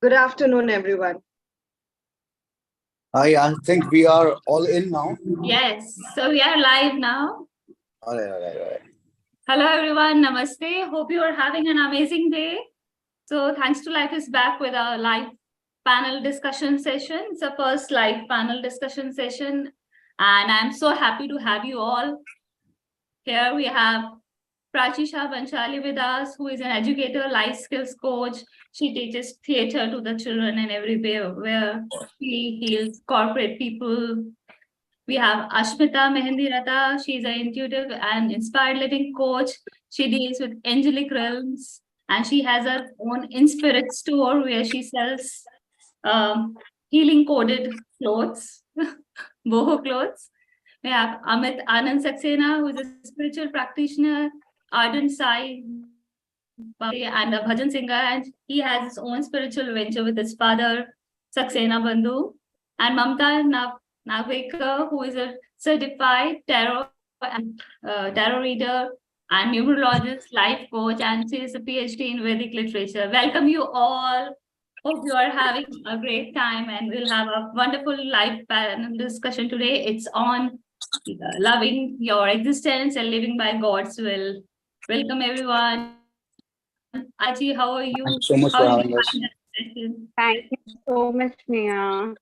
Good afternoon, everyone. I think we are all in now. Yes, so we are live now. All right. Hello, everyone. Namaste. Hope you are having an amazing day. So Thanks to Life is back with a live panel discussion session. It's a first live panel discussion session. And I'm so happy to have you all. Here we have Prachi Shah Banchali with us, who is an educator, life skills coach. She teaches theater to the children and everywhere where she heals corporate people. We have Ashmita Mehendirata. She's an intuitive and inspired living coach. She deals with angelic realms and she has her own Inspirit store where she sells healing coded clothes, boho clothes. We have Amit Anand Saxena, who is a spiritual practitioner, ardent Sai, and a bhajan singer, and he has his own spiritual venture with his father, Saxena Bandhu, and Mamta Nagvekar, who is a certified tarot reader and numerologist, life coach, and she is a PhD in Vedic literature. Welcome you all. Hope you are having a great time, and we'll have a wonderful live panel discussion today. It's on loving your existence and living by God's will. Welcome everyone. Aji, how are you? Thanks so much for having us. Thank you so much, Neha.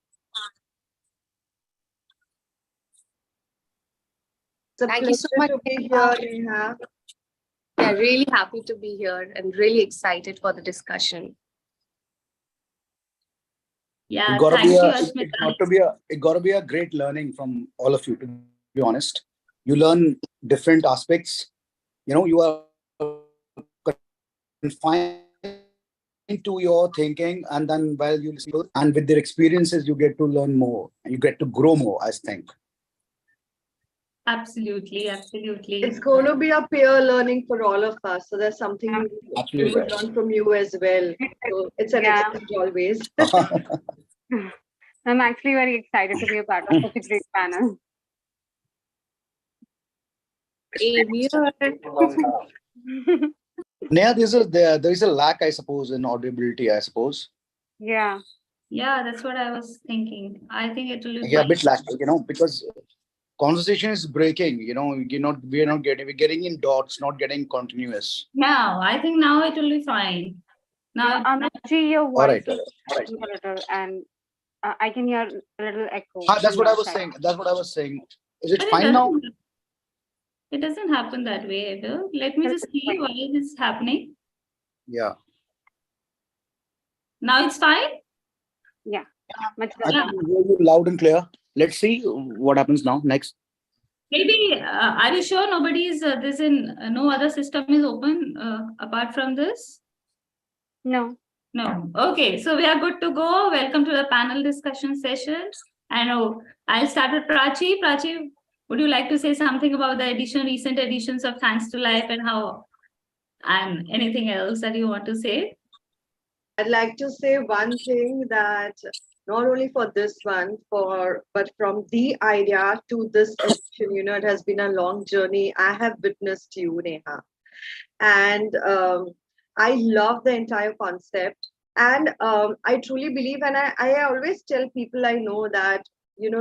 It's a Thank you so much pleasure to be here, Neha. Yeah, really happy to be here and really excited for the discussion. Yeah, It got thank you, to Ashmita. it got to be a great learning from all of you. To be honest, you learn different aspects. You are confined to your thinking, and then while you listen, and with their experiences, you get to learn more and you get to grow more. I think. Absolutely. It's going to be a peer learning for all of us. So there's something we would learn from you as well. So it's an exchange always. I'm actually very excited to be a part of such a great panel. Neha, there is a lack, I suppose, in audibility. I suppose. Yeah, that's what I was thinking. I think it will be a bit lack, because conversation is breaking. We're getting in dots, not getting continuous. Now, I think now it will be fine. Now, Amitji, your voice All right. is a little, and I can hear a little echo. That's what I was saying. Is it fine now? It doesn't happen that way either. Let me just see why this is happening. Yeah. Now it's fine? Yeah. Much I can hear you loud and clear. Let's see what happens now. Next. Maybe, are you sure nobody's, no other system is open apart from this? No. Okay, so we are good to go. Welcome to the panel discussion session. And I'll start with Prachi. Prachi, would you like to say something about the recent editions of Thanks to Life and anything else that you want to say? I'd like to say one thing, that not only for this one, but from the idea to this edition, it has been a long journey. I have witnessed you, Neha. And I love the entire concept. And I truly believe, and I always tell people I know that,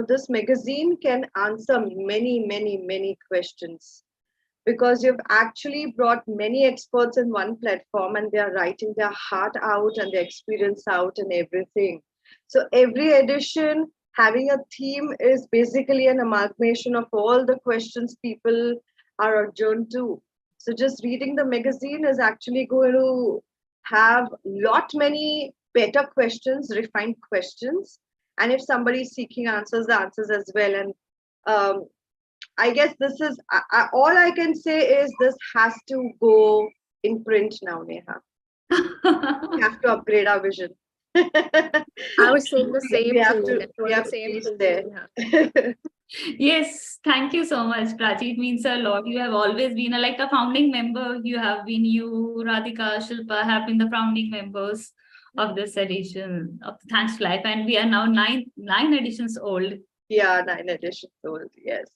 this magazine can answer many, many, many questions, because you've actually brought many experts in one platform and they're writing their heart out and their experience out and everything. So every edition having a theme is basically an amalgamation of all the questions people are adjourned to. So just reading the magazine is actually going to have many better questions, refined questions. And if somebody is seeking answers, the answers as well. And I guess this is all I can say is this has to go in print now, Neha. We have to upgrade our vision. I was saying the same thing. We have to reach there. Yes, thank you so much, Prachi. It means a lot. You have always been like a founding member. You, Radhika, Shilpa have been the founding members of this edition of Thanks to Life. And we are now nine editions old. Yeah, 9 editions old, yes.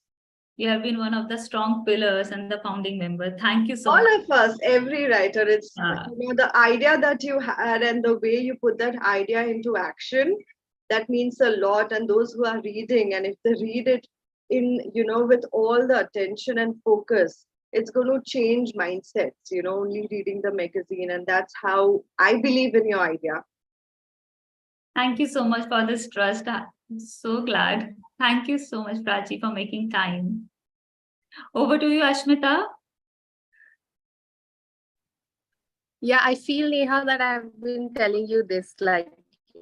You have been one of the strong pillars and the founding member. Thank you so much. All of us, every writer, it's the idea that you had and the way you put that idea into action, that means a lot. And those who are reading, and if they read it in, with all the attention and focus, it's going to change mindsets, only reading the magazine. And that's how I believe in your idea. Thank you so much for this trust. I'm so glad. Thank you so much, Prachi, for making time. Over to you, Ashmita. Yeah, I feel, Neha, that I've been telling you this, like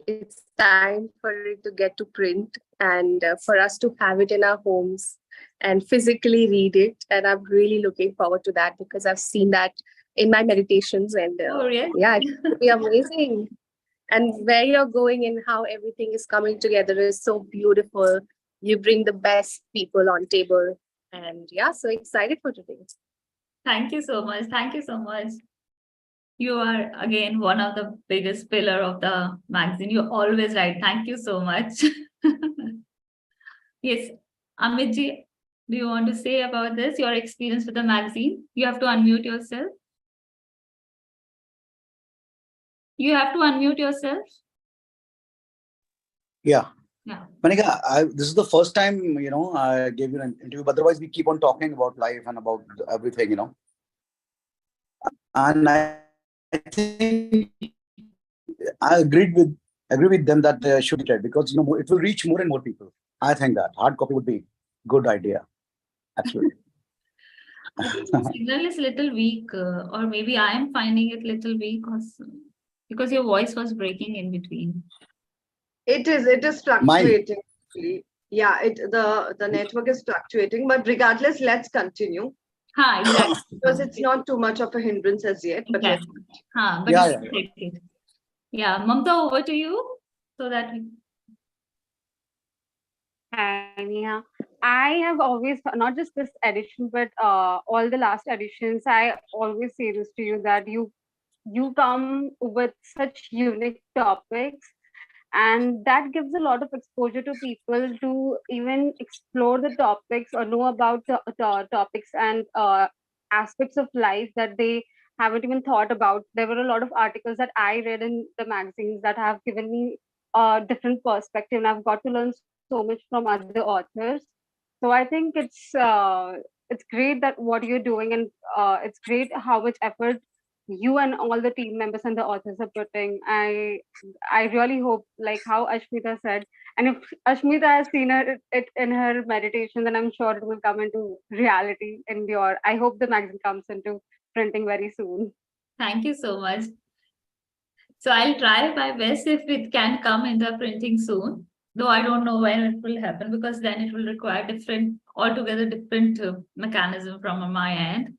it's time for it to get to print and for us to have it in our homes and physically read it. And I'm really looking forward to that because I've seen that in my meditations. And Oh, really? yeah, it's going to be amazing. And where you're going and how everything is coming together is so beautiful. You bring the best people on table. And yeah, so excited for today. Thank you so much. Thank you so much. You are, again, one of the biggest pillar of the magazine. You're always right. Thank you so much. Yes, Amitji, do you want to say about this, your experience with the magazine? You have to unmute yourself. You have to unmute yourself. Yeah. Yeah. Manika, this is the first time, I gave you an interview, but otherwise we keep on talking about life and about everything, And I think I agree with them that they should be read because, it will reach more and more people. I think that hard copy would be good idea. Absolutely. The signal is little weak, or maybe I am finding it little weak because your voice was breaking in between. It is fluctuating. Yeah, the network is fluctuating, but regardless, let's continue. Exactly. Because it's not too much of a hindrance as yet, but let's but yeah. Yeah, Mamta, over to you so that we... Hi, Neha. I have always, not just this edition, but all the last editions, I always say this to you that you come with such unique topics, and that gives a lot of exposure to people to even explore the topics or know about the topics and aspects of life that they haven't even thought about. There were a lot of articles that I read in the magazines that have given me a different perspective, and I've got to learn so much from other authors. So I think it's great that what you're doing, and it's great how much effort you and all the team members and the authors are putting. I really hope, like how Ashmita said, and if Ashmita has seen it in her meditation, then I'm sure it will come into reality in your. I hope the magazine comes into printing very soon. Thank you so much. So I'll try my best if it can come in the printing soon, though I don't know when it will happen because then it will require altogether different mechanism from my end.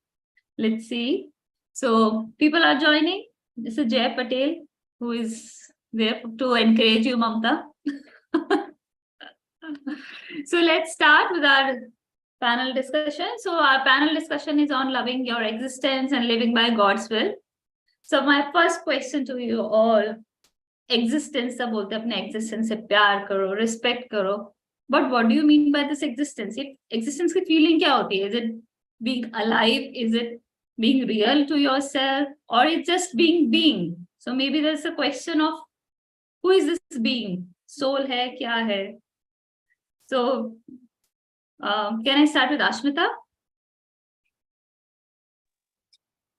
Let's see. So people are joining. This is Jay Patel, who is there to encourage you, Mamta. So let's start with our panel discussion. So our panel discussion is on loving your existence and living by God's will. So my first question to you all, existence का बोलते हैं अपने existence से प्यार करो, respect करो. But what do you mean by this existence? Existence की feeling क्या होती है? Is it being alive? Is it being real to yourself? Or it's just being? So maybe there's a question of who is this being? Soul है, क्या है? So can I start with Ashmita?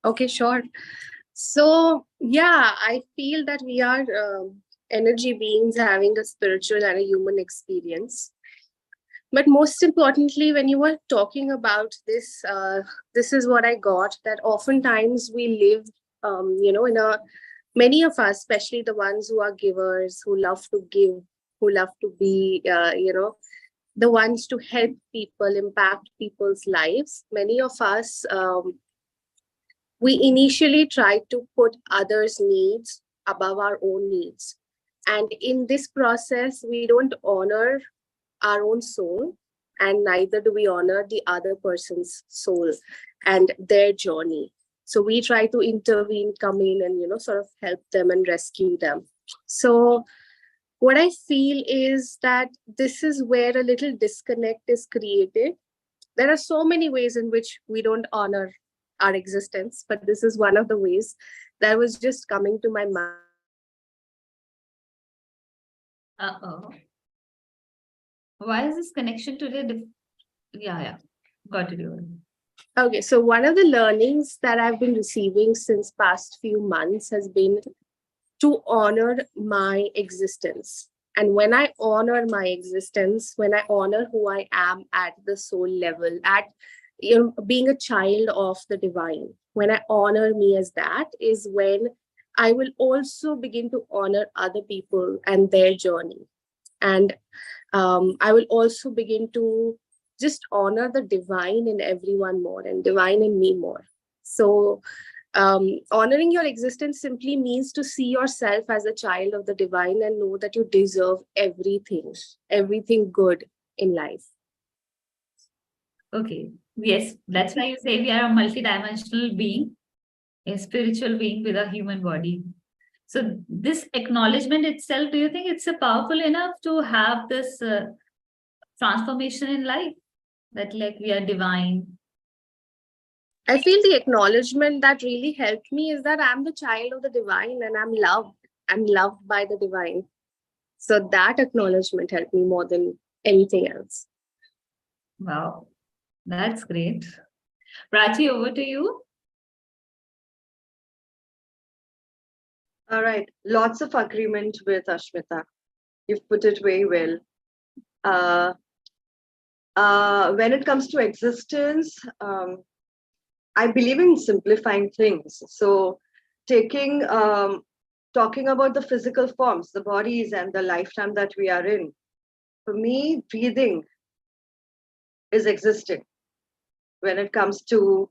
Okay, sure. So yeah, I feel that we are energy beings having a spiritual and a human experience. But most importantly, when you were talking about this, this is what I got, that oftentimes we live, many of us, especially the ones who are givers, who love to give, who love to be, the ones to help people, impact people's lives. Many of us, we initially try to put others' needs above our own needs. And in this process, we don't honor our own soul, and neither do we honor the other person's soul and their journey. So we try to intervene, come in and, sort of help them and rescue them. So what I feel is that this is where a little disconnect is created, there are so many ways in which we don't honor our existence, but this is one of the ways that was just coming to my mind. Uh-oh. Why is this connection today? Yeah. Got it. Okay, so one of the learnings that I've been receiving since past few months has been to honor my existence. And when I honor my existence, when I honor who I am at the soul level, at being a child of the divine, when I honor me as that, is when I will also begin to honor other people and their journey. And I will also begin to just honor the divine in everyone more and divine in me more. So honoring your existence simply means to see yourself as a child of the divine and know that you deserve everything good in life. Okay. Yes, that's why you say we are a multidimensional being, a spiritual being with a human body. So this acknowledgement itself, do you think it's powerful enough to have this transformation in life? That like we are divine. I feel the acknowledgement that really helped me is that I'm the child of the divine and I'm loved. I'm loved by the divine. So that acknowledgement helped me more than anything else. Wow, that's great. Prachi, over to you. All right. Lots of agreement with Ashmita. You've put it very well. When it comes to existence, I believe in simplifying things. So talking about the physical forms, the bodies and the lifetime that we are in, for me, breathing is existing when it comes to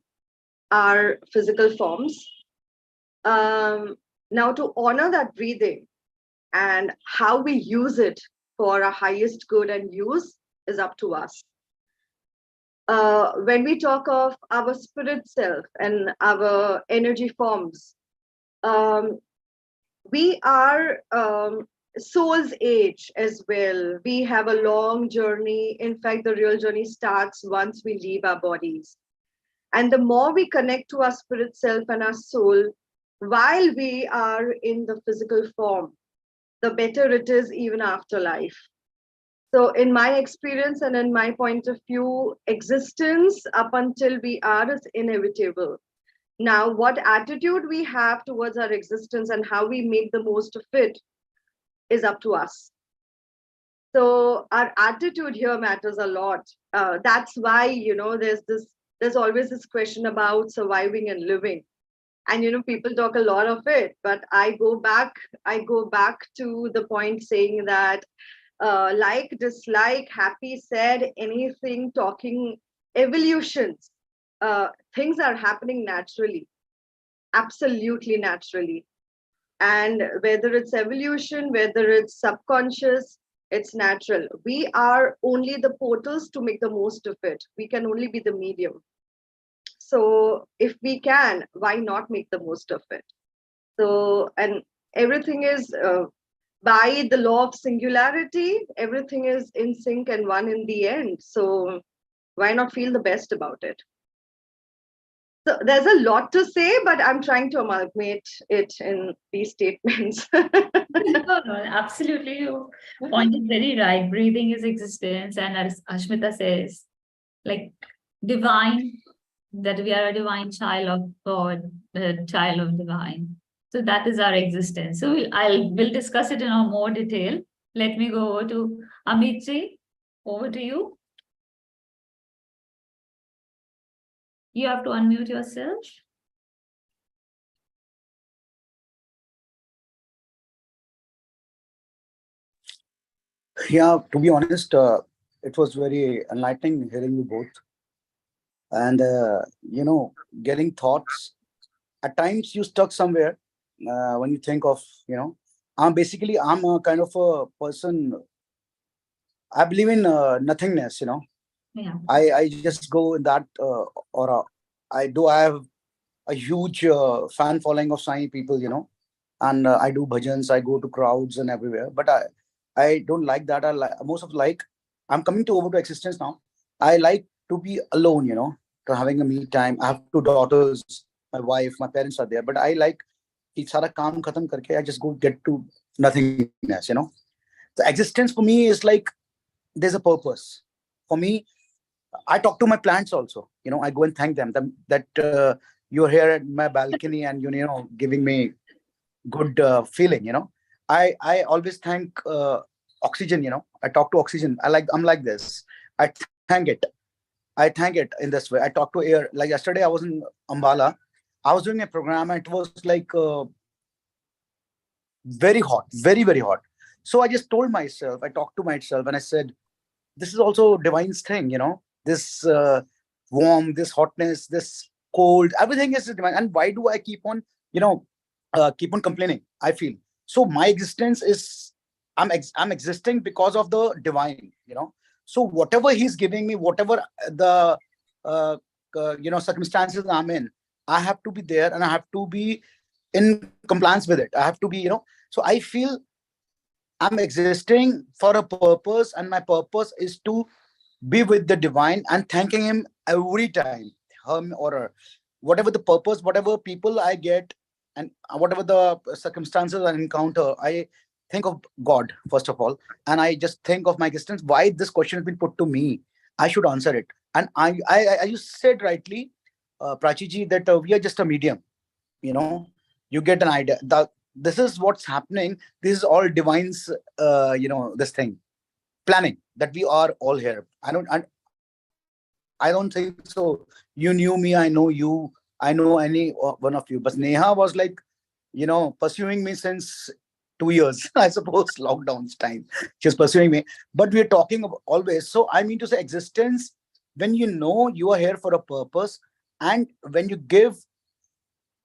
our physical forms. Now, to honor that breathing and how we use it for our highest good and use is up to us. When we talk of our spirit self and our energy forms, we are soul's age as well. We have a long journey. In fact, the real journey starts once we leave our bodies. And the more we connect to our spirit self and our soul, while we are in the physical form, the better it is even after life. So in my experience and in my point of view, existence up until we are is inevitable. Now, what attitude we have towards our existence and how we make the most of it is up to us. So our attitude here matters a lot. That's why, there's always this question about surviving and living. And people talk a lot of it, but I go back to the point saying that like, dislike, happy, sad, anything, talking, evolutions, things are happening naturally, absolutely naturally. And whether it's evolution, whether it's subconscious, it's natural. We are only the portals to make the most of it. We can only be the medium. So if we can, why not make the most of it? So, and everything is by the law of singularity, everything is in sync and one in the end. So why not feel the best about it? So there's a lot to say, but I'm trying to amalgamate it in these statements. No, absolutely. Your point is very right. Breathing is existence. And as Ashmita says, like divine, that we are a divine child of God, the child of divine. So that is our existence. So we'll discuss it in a more detail. Let me go over to Amitji. Over to you. You have to unmute yourself. Yeah, to be honest, it was very enlightening hearing you both. And, getting thoughts. At times you stuck somewhere when you think of, I'm a kind of a person, I believe in nothingness, Yeah. I just go in that aura. I have a huge fan following of Sai people, and I do bhajans, I go to crowds and everywhere. But I don't like that. I like I'm coming over to existence now. I like to be alone, to having a me time. I have 2 daughters, my wife, my parents are there, but I like कि सारा काम खत्म करके I just go get to nothingness. The existence for me is like there's a purpose. For me, I talk to my plants also. I go and thank them that you're here at my balcony and giving me good feeling. I always thank oxygen. I talk to oxygen. I'm like this. I thank it. I thank it in this way. I talk to air. Like yesterday, I was in Ambala. I was doing a program and it was like very hot, very, very hot. So I just told myself, I talked to myself and I said, this is also divine's thing, this warm, this hotness, this cold, everything is divine. And why do I keep on, keep on complaining? I feel so my existence is, I'm existing because of the divine, So whatever he's giving me, whatever the circumstances I'm in, I have to be there and I have to be in compliance with it. I have to be, so I feel I'm existing for a purpose, and my purpose is to be with the divine and thanking him every time, him or her, whatever the purpose, whatever people I get, and whatever the circumstances I encounter, I think of God first of all, and I just think of my existence. Why this question has been put to me, I should answer it. And you said rightly, Prachi ji, that we are just a medium. You get an idea that this is what's happening. This is all divine's, this thing, planning that we are all here. I don't think so. You knew me, I know you, I know any one of you. But Neha was like, pursuing me since 2 years, I suppose, lockdown's time. She's pursuing me. But we're talking always. So I mean to say existence, when you are here for a purpose, and when you give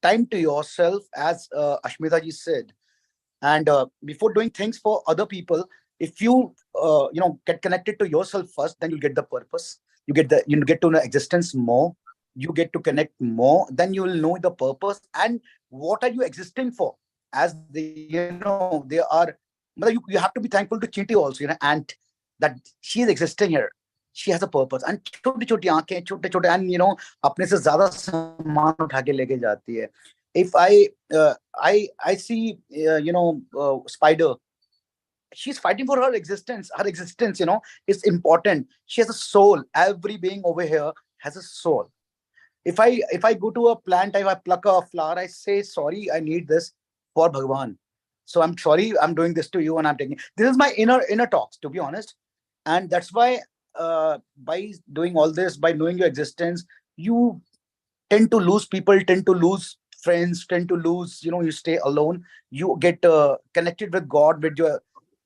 time to yourself, as Ashmita ji said, and before doing things for other people, if you get connected to yourself first, then you'll get the purpose. You get to know existence more. You get to connect more. Then you will know the purpose and what are you existing for. As they are. You have to be thankful to Chinti also, and that she is existing here. She has a purpose. And छोटी-छोटी आंखें, छोटे-छोटे, and अपने से ज़्यादा सामान उठा के लेके जाती है. If I see spider, she's fighting for her existence. Her existence, is important. She has a soul. Every being over here has a soul. If I go to a plant, if I pluck a flower, I say, sorry, I need this for Bhagwan. So I'm sorry, I'm doing this to you, and I'm taking. This is my inner talks, to be honest. And that's why by doing all this, by knowing your existence, you tend to lose people, tend to lose friends, tend to lose, you stay alone. You get connected with God,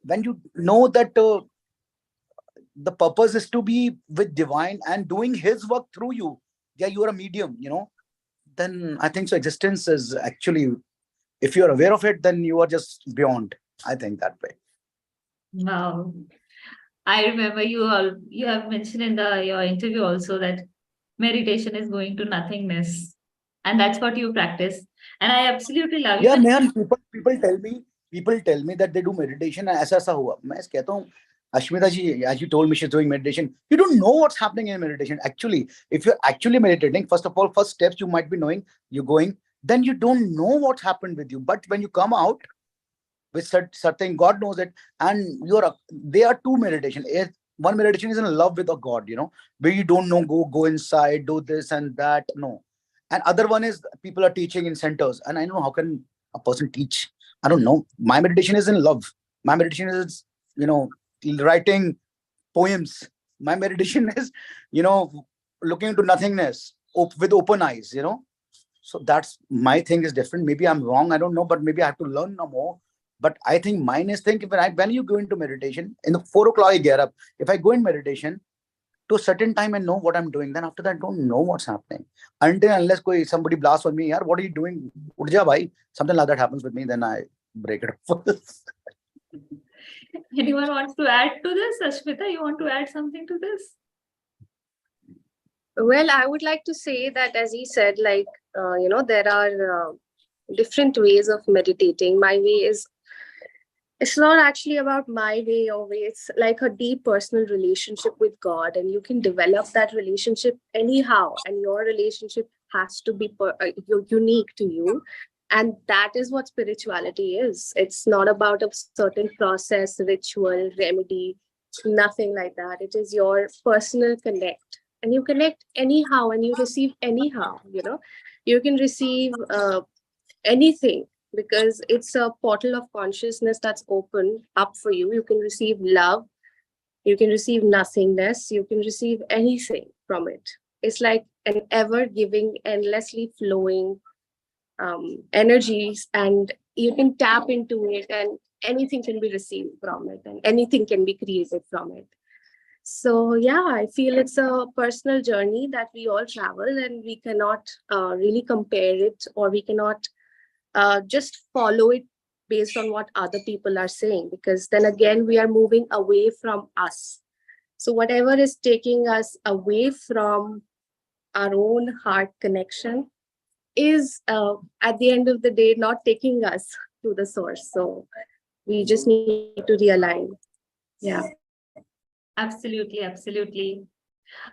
when you know that the purpose is to be with divine and doing his work through you. Yeah, you are a medium, then I think so existence is actually, if you're aware of it, then you are just beyond. I think that way. Wow. I remember you have mentioned in your interview also that meditation is going to nothingness, and that's what you practice. And I absolutely love Yeah, it. man, people tell me that they do meditation and ऐसा हुआ. मैं कहता हूँ, Ashmita ji, as you told me, she's doing meditation. You don't know what's happening in meditation. Actually, if you're actually meditating, first of all, first steps you might be knowing, you're going, then you don't know what happened with you. But when you come out with certain, God knows it, and they are two meditation. One meditation is in love with a God, where you don't know, go inside, do this and that. No. And other one is people are teaching in centers. And I know, how can a person teach? I don't know. My meditation is in love. My meditation is, writing poems. My meditation is, looking into nothingness with open eyes, So that's my thing is different. Maybe I'm wrong. I don't know, but maybe I have to learn more. But I think mine is when you go into meditation, in the 4 o'clock I get up. If I go in meditation to a certain time and know what I'm doing, then after that I don't know what's happening. Unless somebody blasts on me, yaar, what are you doing? Urja bhai, something like that happens with me, then I break it off. Anyone wants to add to this? Ashmita, you want to add something to this? Well, I would like to say that, as he said, there are different ways of meditating. My way is It's not actually about my way or way. It's like a deep personal relationship with God, and you can develop that relationship anyhow. And your relationship has to be unique to you. And that is what spirituality is. It's not about a certain process, ritual, remedy, nothing like that. It is your personal connect. And you connect anyhow and you receive anyhow, You can receive anything because it's a portal of consciousness that's open up for you. You can receive love, you can receive nothingness, you can receive anything from it. It's like an ever giving, endlessly flowing energies, and you can tap into it, and anything can be received from it, and anything can be created from it. So, yeah, I feel it's a personal journey that we all travel, and we cannot really compare it, or we cannot just follow it based on what other people are saying, because then again we are moving away from us. So whatever is taking us away from our own heart connection is at the end of the day not taking us to the source. So we just need to realign. Yeah. Absolutely, absolutely.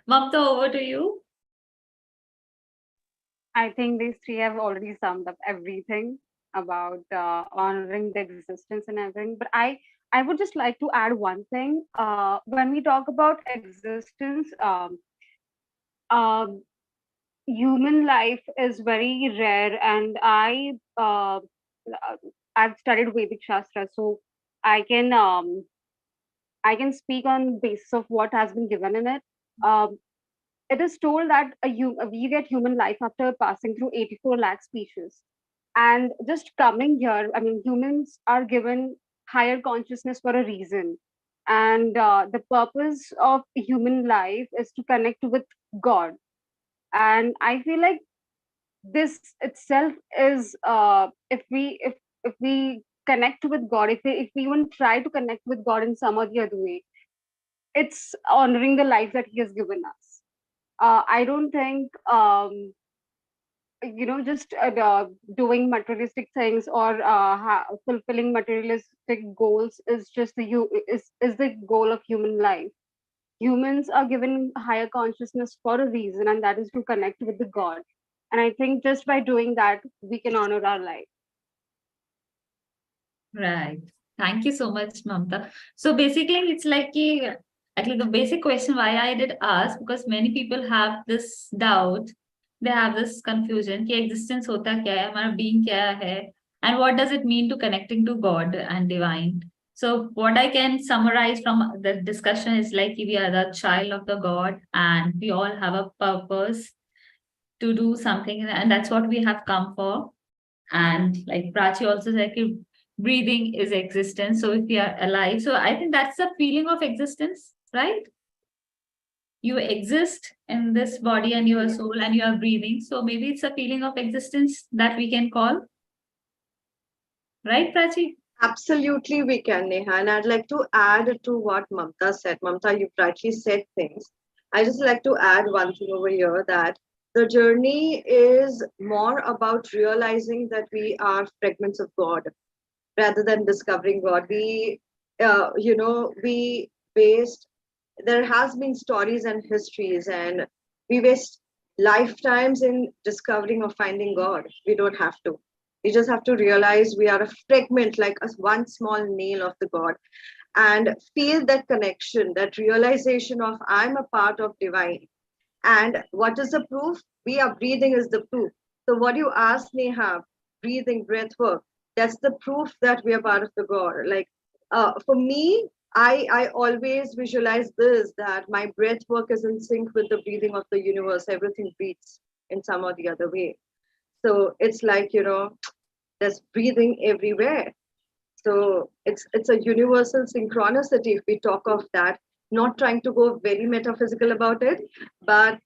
Mamta, over to you. I think these three have already summed up everything about honoring the existence and everything. But I would just like to add one thing. When we talk about existence, um, human life is very rare, and I've studied Vedic Shastra, so I can um, I can speak on basis of what has been given in it. Um, it is told that we get human life after passing through 84 lakh species. And just coming here, I mean, humans are given higher consciousness for a reason. And the purpose of human life is to connect with God. And I feel like this itself is, if we connect with God, if we even try to connect with God in some or the other way, it's honoring the life that He has given us. I don't think just doing materialistic things or fulfilling materialistic goals is just is the goal of human life. Humans are given higher consciousness for a reason, and that is to connect with the God. And I think just by doing that, we can honor our life. Right. Thank you so much, Mamta. So basically, it's like actually the basic question why I did ask, because many people have this doubt, they have this confusion कि existence होता क्या है, हमारा being क्या है, and what does it mean to connecting to God and divine. So what I can summarize from the discussion is like we are the child of the God, and we all have a purpose to do something, and that's what we have come for. And like Prachi also said, breathing is existence. So if we are alive, so I think that's the feeling of existence, right? You exist in this body and your soul and you are breathing. So maybe it's a feeling of existence that we can call. Right, Prachi? Absolutely, we can, Neha. And I'd like to add to what Mamta said. Mamta, you've rightly said things. I just like to add one thing over here, that the journey is more about realizing that we are fragments of God rather than discovering God. We waste, there has been stories and histories, and we waste lifetimes in discovering or finding God. We don't have to. We just have to realize we are a fragment, like one small nail of the God, and feel that connection, that realization of I'm a part of divine. And what is the proof? We are breathing is the proof. So what you asked, Neha, breathing, breath work, that's the proof that we are part of the God. Like for me, I always visualize this, that my breath work is in sync with the breathing of the universe. Everything breathes in some or the other way. So it's like, there's breathing everywhere. So it's a universal synchronicity if we talk of that. Not trying to go very metaphysical about it, but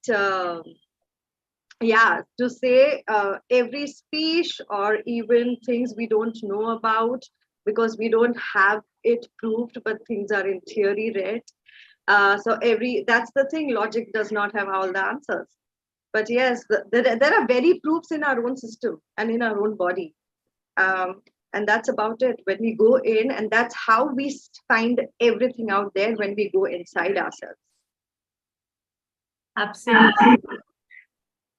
yeah, to say every speech or even things we don't know about because we don't have it proved, but things are in theory read. So that's the thing. Logic does not have all the answers. But yes, there are very proofs in our own system and in our own body. And that's about it. When we go in, and that's how we find everything out there when we go inside ourselves. Absolutely.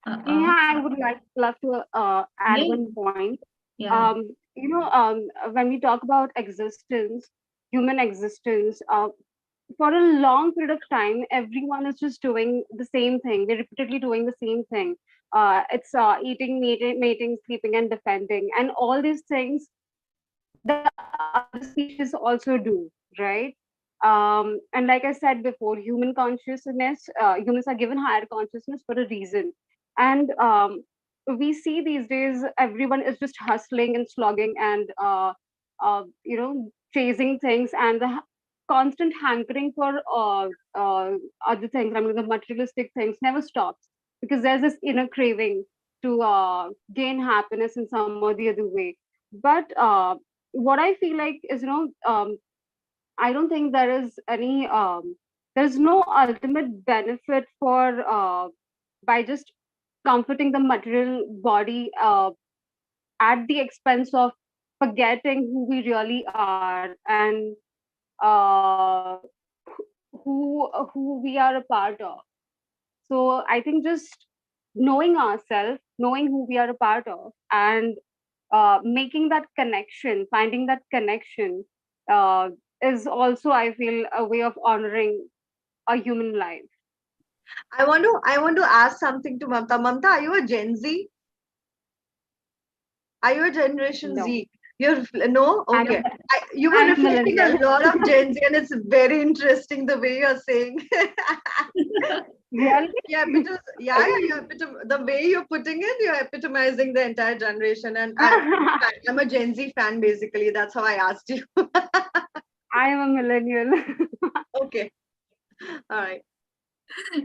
Yeah, I would love to add Yeah. one point. Yeah. When we talk about existence, human existence, for a long period of time, everyone is just doing the same thing. They're repeatedly doing the same thing. It's eating, mating, sleeping, and defending, and all these things the other species also do, right? And like I said before, human consciousness, humans are given higher consciousness for a reason. And we see these days everyone is just hustling and slogging and chasing things, and the constant hankering for other things. I mean, the materialistic things never stops because there's this inner craving to gain happiness in some or the other way. But what I feel like is, I don't think there's no ultimate benefit for by just comforting the material body at the expense of forgetting who we really are and who we are a part of. So I think just knowing ourselves, knowing who we are a part of, and making that connection, finding that connection is also, I feel, a way of honoring a human life. I want to ask something to Mamta. Mamta, are you a Gen Z? Are you a Generation No. Z? You're no? I'm- Okay. You were I'm reflecting a millennial. lot of Gen Z, and it's very interesting the way you're saying. Really? Yeah, because the way you're putting it, you're epitomizing the entire generation. And I'm a Gen Z fan, basically. That's how I asked you. I am a millennial. Okay. All right.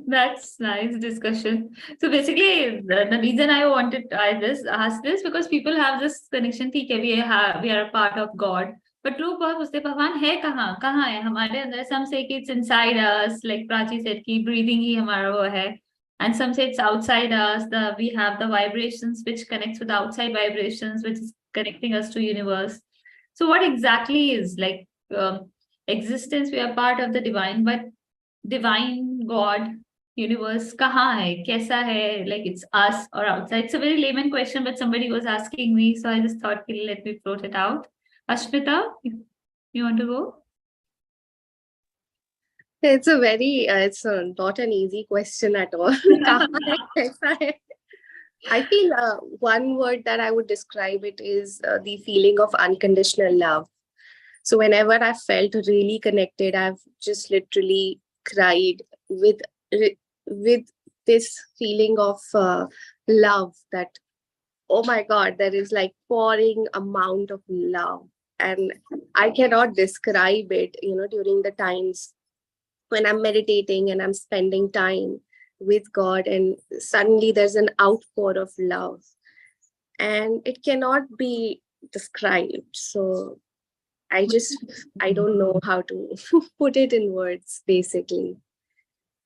That's nice discussion. So basically, the reason I wanted to ask this because people have this connection कि we are a part of God. But true बात उससे भगवान है कहाँ है हमारे अंदर. Some say कि it's inside us, like Prachi said कि breathing ही हमारा वो है. And some say it's outside us. We have the vibrations which connects with outside vibrations, which is connecting us to universe. So what exactly is like existence? We are part of the divine, but divine God universe kahan hai, kaisa hai, like it's us or outside. It's a very layman question, but somebody was asking me, so I just thought, let me float it out. Ashmita, you want to go? It's not an easy question at all. I feel one word that I would describe it is the feeling of unconditional love. So whenever I felt really connected, I've just literally cried with this feeling of love that, oh my God, there is like pouring amount of love. And I cannot describe it, during the times when I'm meditating and I'm spending time with God, and suddenly there's an outpour of love. And it cannot be described. So I don't know how to put it in words, basically.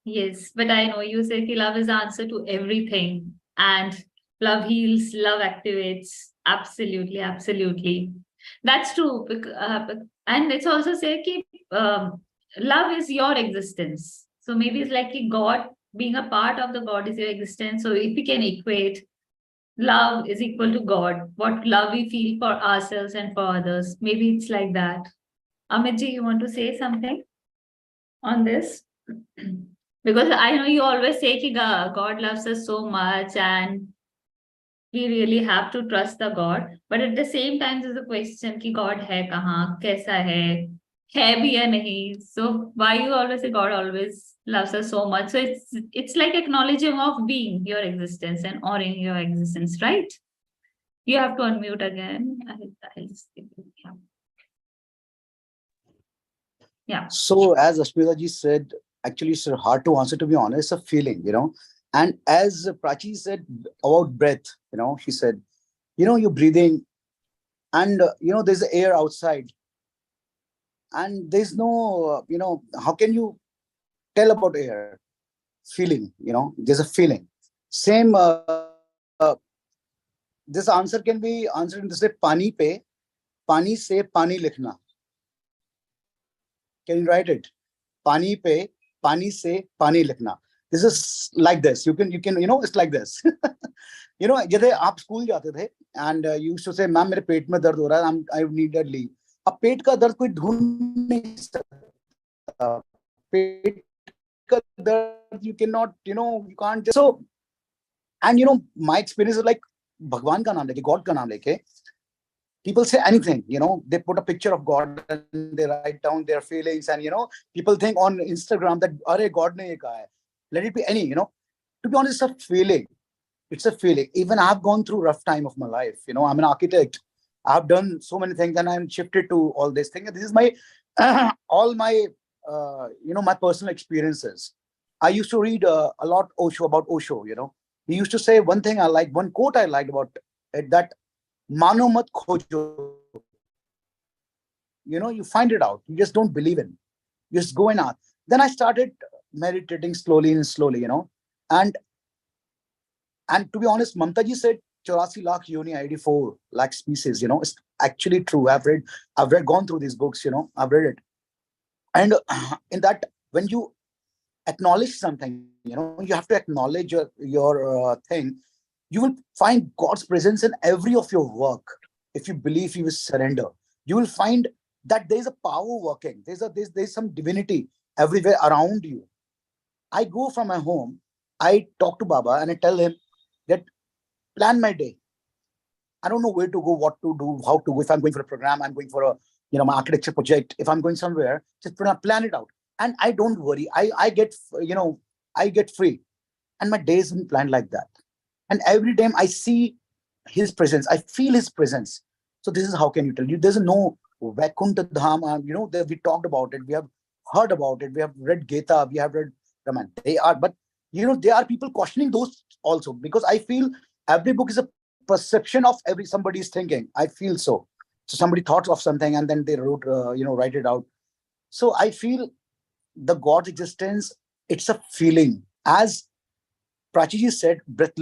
Yes, but I know you say love is the answer to everything, and love heals, love activates. Absolutely, absolutely. That's true. And it's also say love is your existence. So maybe it's like God, being a part of the God is your existence. So if we can equate, love is equal to God. What love we feel for ourselves and for others. Maybe it's like that. Amitji, you want to say something on this? Because I know you always say that God loves us so much and we really have to trust the God. But at the same time, there's a question that God hai kahan, kaisa hai bhi ya nahi. So why you always say God always loves us so much? So it's like acknowledging of being your existence and honoring your existence, right? You have to unmute again. I'll just give you, yeah. So as Ashmita ji said, actually it's hard to answer, to be honest, a feeling, And as Prachi said about breath, she said, you're breathing and, there's air outside and there's no, how can you tell about air? Feeling, there's a feeling. Same, this answer can be answered in the say, pani pe, पानी से पानी लिखना. Can you write it? पानी पे पानी से पानी लिखना. This is like this. You can, it's like this. जैसे आप स्कूल जाते थे and you used to say, ma'am मेरे पेट में दर्द हो रहा है, I needed leave. अब पेट का दर्द कोई ढूंढ नहीं सकता. पेट का दर्द you cannot, you can't just. So, and my experience is like भगवान का नाम लेके, God का नाम लेके, people say anything, they put a picture of God and they write down their feelings, and people think on Instagram that अरे God ने ये कहा है. Let it be any, to be honest, it's a feeling. It's a feeling. Even I've gone through rough time of my life. I'm an architect. I've done so many things and I'm shifted to all these things. This is my, all my, my personal experiences. I used to read a lot about Osho, He used to say one thing I liked, one quote I liked about it, that Mano mat khojo. You find it out. You just don't believe in. You just go and ask. Then I started meditating slowly and slowly, and to be honest, Mamta ji said 84 lakh yoni, 84 lakh species, it's actually true. I've gone through these books, I've read it. And in that, when you acknowledge something, you have to acknowledge your thing, you will find God's presence in every of your work. If you believe, you will surrender. You will find that there's a power working. There's some divinity everywhere around you. I go from my home, I talk to Baba and I tell him that plan my day. I don't know where to go, what to do, how to go. If I'm going for a program, I'm going for a, my architecture project. If I'm going somewhere, just plan it out. And I don't worry. I get, I get free. And my day is planned like that. And every time I see his presence, I feel his presence. So this is how can you tell you? There's no Vaikuntha Dham, that we talked about it. We have heard about it. We have read Gita. We have read Raman. They are, but there are people questioning those also, because I feel every book is a perception of somebody's thinking. I feel so. So somebody thought of something and then they wrote, write it out. So I feel the God's existence, it's a feeling. As Prachi said, breath,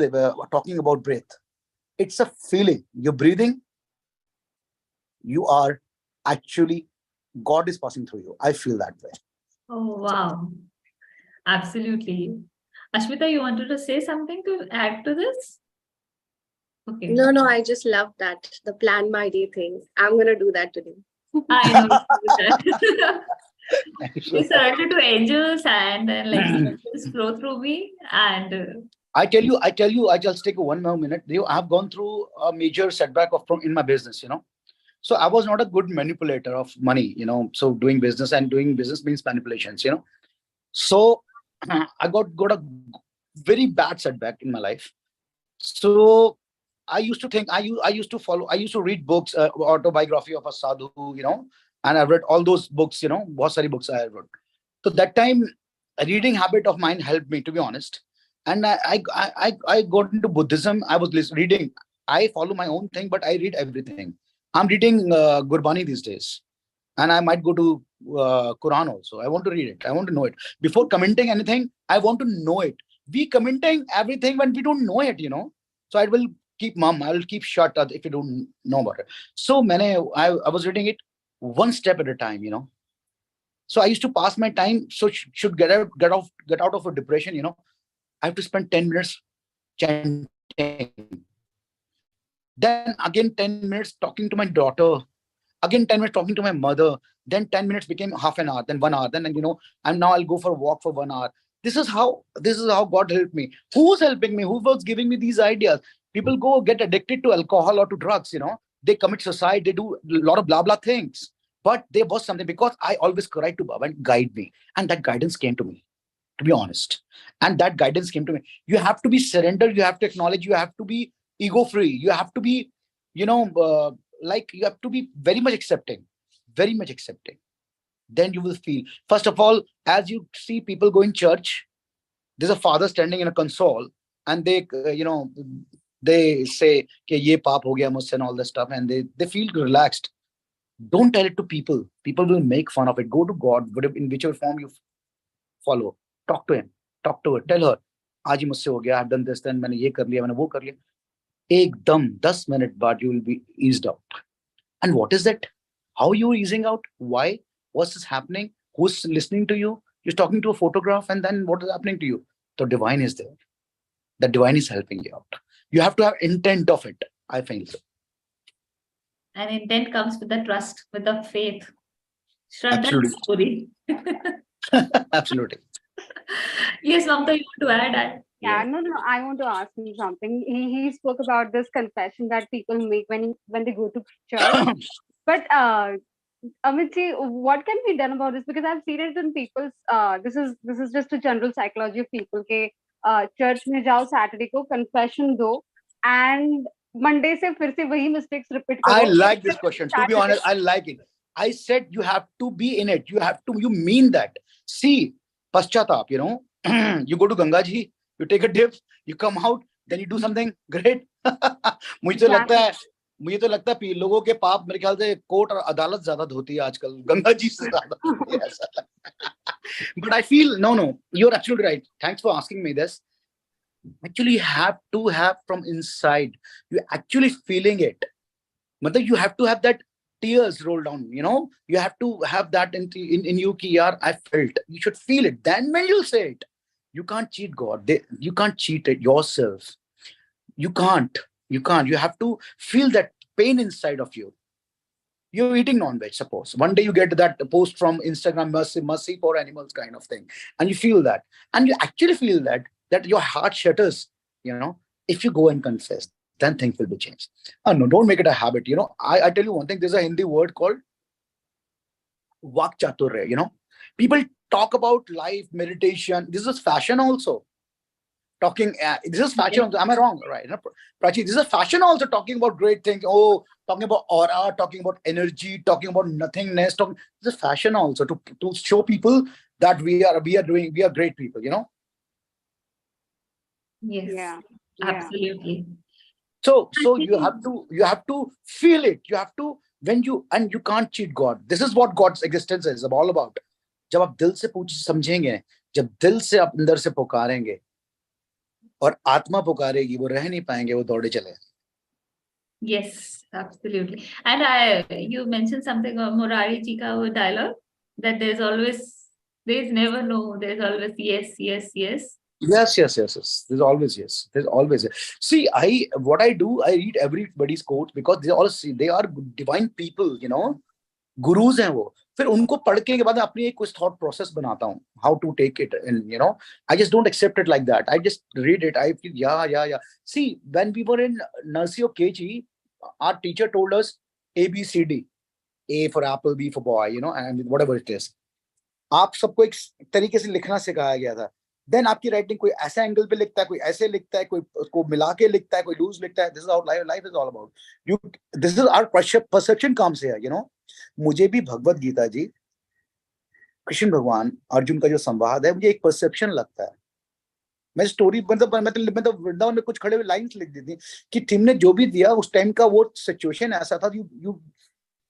talking about breath, it's a feeling. You're breathing, you are actually, God is passing through you. I feel that way. Oh, wow. Absolutely. Ashmita, you wanted to say something to add to this? Okay. No, I just love that. The plan my day thing. I'm going to do that today. I know. You surrender to angels and then just flow through me. And I tell you, I just take 1 more minute. I've gone through a major setback in my business, So I was not a good manipulator of money, So doing business means manipulations, So I got a very bad setback in my life. So I used to think, I used to read books, autobiography of a sadhu, and I've read all those books, बहुत सारी books I wrote. So that time, a reading habit of mine helped me, to be honest. And I got into Buddhism. I was reading. I follow my own thing, but I read everything. I'm reading Gurbani these days. And I might go to Quran also. I want to read it. I want to know it. Before commenting anything, I want to know it. We commenting everything when we don't know it, So I will keep mum. I will keep shut if you don't know about it. So I was reading it one step at a time, So I used to pass my time. So should get out of a depression, I have to spend 10 minutes chanting. Then again 10 minutes talking to my daughter. Again 10 minutes talking to my mother. Then 10 minutes became half an hour, then 1 hour. Then and now I'll go for a walk for 1 hour. This is how God helped me. Who's helping me? Who was giving me these ideas? People go get addicted to alcohol or to drugs, They commit suicide. They do a lot of blah, blah things. But there was something, because I always cried to Baba and guide me. And that guidance came to me, to be honest. And that guidance came to me. You have to be surrendered. You have to acknowledge. You have to be ego-free. You have to be, you have to be very much accepting. Very much accepting. Then you will feel, first of all, as you see people go in church, there's a father standing in a console and they, they say, "Ke ye paap ho gaya mujhse," and all this stuff, and they feel relaxed. Don't tell it to people. People will make fun of it. Go to God, in whichever form you follow. Talk to him. Talk to her. Tell her, "Aaj hi mujhse ho gaya. I've done this, then maine ye kar liya, maine wo kar liya." Ekdam 10 minute baad you will be eased out. And what is that? How you easing out? Why? What's this happening? Who's listening to you? You're talking to a photograph, and then what is happening to you? The divine is there. The divine is helping you out. You have to have intent of it. I think so. And intent comes with the trust, with the faith. Shraddha Absolutely. story. Absolutely. Yes, Mamta, you want to add? Yeah, no, I want to ask him something. He spoke about this confession that people make when they go to church. But Amit ji, what can be done about this? Because I've seen it in people's. This is just a general psychology of people. के church में जाओ Saturday को confession दो, and Monday से फिर से वही mistakes repeat करो. I like this question. To be honest, I like it. I said you have to be in it. You mean that. See, paschatap, you know, you go to Ganga Ji, you take a dip, you come out, then you do something great. मुझे तो लगता है लोगों के पाप मेरे ख्याल से कोर्ट और अदालत ज्यादा धोती है आजकल, गंगा जी से ज्यादा धोती है ऐसा लगता है. But I feel no, you're absolutely right. Thanks for asking me this. Actually, you have to have from inside. You're actually feeling it. Matlab, you have to have that tears roll down. You know, you have to have that in you. Ki yaar, I felt. You should feel it. Then when you say it, you can't cheat God. You can't cheat it yourself. You can't. You have to feel that pain inside of you. You're eating non-veg, suppose. One day you get that post from Instagram, mercy for animals kind of thing. And you feel that. And you actually feel that your heart shudders, you know, if you go and confess, then things will be changed. No, don't make it a habit. You know, I tell you one thing, there's a Hindi word called Vak Chaturya, you know. People talk about life, meditation. This is fashion also. This is fashion. Am I wrong? Right. Prachi, this is fashion also, talking about great things. Oh, talking about aura, talking about energy, talking about nothingness. This is fashion also to show people that we are great people, you know? Yes. Yeah. Absolutely. So you have to feel it. You have to, and you can't cheat God. This is what God's existence is all about. जब आप दिल से समझेंगे, जब दिल से आप अंदर से पुकारेंगे, और आत्मा पुकारेगी, वो रह नहीं पाएंगे, वो दौड़े चले. Yes, absolutely. And you mentioned something about Murari ji ka wo dialogue, that there's never no, there's always yes. Yes. There's always yes. See, what I do, I read everybody's quotes because they are divine people, you know. Gurus हैं वो. फिर उनको पढ़ के बाद अपनी एक कुछ thought process बनाता हूँ, how to take it, and you know, I just don't accept it like that. I just read it. I feel yeah. See, when we were in Nursery of KG, our teacher told us ABCD, A for apple, B for boy, you know, and whatever it is. आप सबको एक तरीके से लिखना सिखाया गया था. Then आपकी writing कोई ऐसा एंगल पे लिखता है, कोई ऐसे लिखता है, कोई उसको मिला के लिखता है, कोई लूज लिखता है. This is how life is all about. This is our perception comes here, you know. मुझे भी भगवत गीता जी, कृष्ण भगवान अर्जुन का जो संवाद है, मुझे एक परसेप्शन लगता है. मैं स्टोरी मतलब वृंदावन में कुछ खड़े हुए लाइंस लिख दी थी कि टीम ने जो भी दिया उस टाइम का वो सिचुएशन ऐसा था. You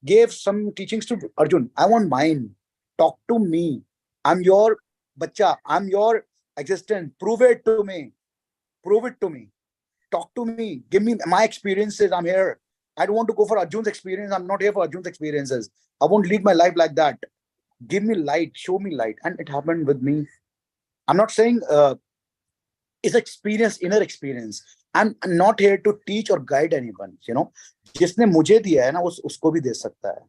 gave some teachings to Arjun. I want mine. Talk to me. I'm your bacha. I'm your existence. Prove it to me. Talk to me. Give me my experiences. I'm here. I don't want to go for Arjun's experience. I'm not here for Arjun's experiences. I won't lead my life like that. Give me light. Show me light. And it happened with me. I'm not saying it's experience, inner experience. I'm not here to teach or guide anyone. You know, जिसने मुझे दिया है ना, उसको भी दे सकता है.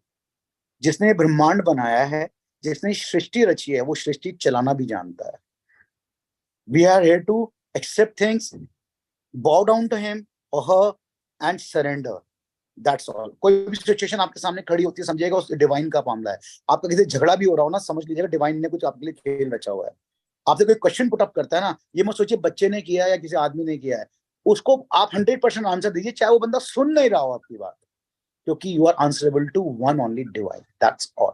जिसने ब्रह्मांड बनाया है, जिसने सृष्टि रची है, वो सृष्टि चलाना भी जानता है. We are here to accept things, bow down to him or her and surrender. That's all. कोई भी सिचुएशन आपके सामने खड़ी होती है, समझिएगा उस डिवाइन का मामला है. आपका किसी झगड़ा भी हो रहा हो ना, समझ लीजिएगा डिवाइन ने कुछ आपके लिए खेल रचा हुआ है. आपसे कोई क्वेश्चन पुट अप करता है ना, ये मत सोचिए बच्चे ने किया है या किसी आदमी ने किया है. उसको आप 100% आंसर दीजिए, चाहे वो बंदा सुन नहीं रहा हो आपकी बात, क्योंकि you are answerable to one only divine. That's all.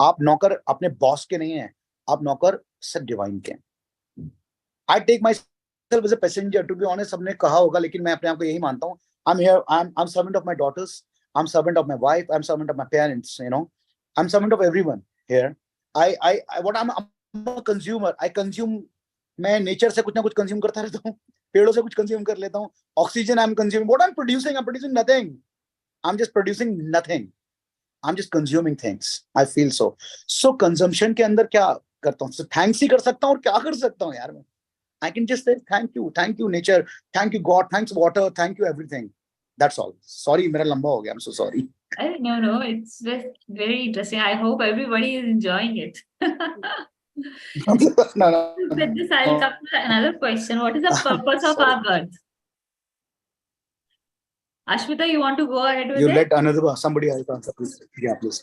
आप नौकर अपने बॉस के नहीं हैं, आप नौकर सब डिवाइन के. I take myself as a passenger. To be honest, सबने कहा होगा, लेकिन मैं अपने आप को यही मानता हूँ. I'm here. I'm servant of my daughters. I'm servant of my wife. I'm servant of my parents. You know, I'm servant of everyone here. I'm a consumer. I consume. मैं नेचर से कुछ ना कुछ कंज्यूम करता रहता हूँ. पेड़ों से कुछ कंज्यूम कर लेता हूँ. Oxygen I'm consuming. What I'm producing nothing. I'm just producing nothing. I'm just consuming things. I feel so. So consumption के अंदर क्या करता हूँ? So thanks ही कर सकता हूँ और क्या कर सकता हूँ यार मैं? I can just say thank you nature, thank you God, thanks water, thank you everything. That's all. Sorry, मेरा लंबा हो गया. I'm so sorry. No, it's just very interesting. I hope everybody is enjoying it. No. With this, I'll come to another question. What is the purpose of our birth? Ashmita, you want to go ahead with You it? let another somebody else answer, please. Yeah, please.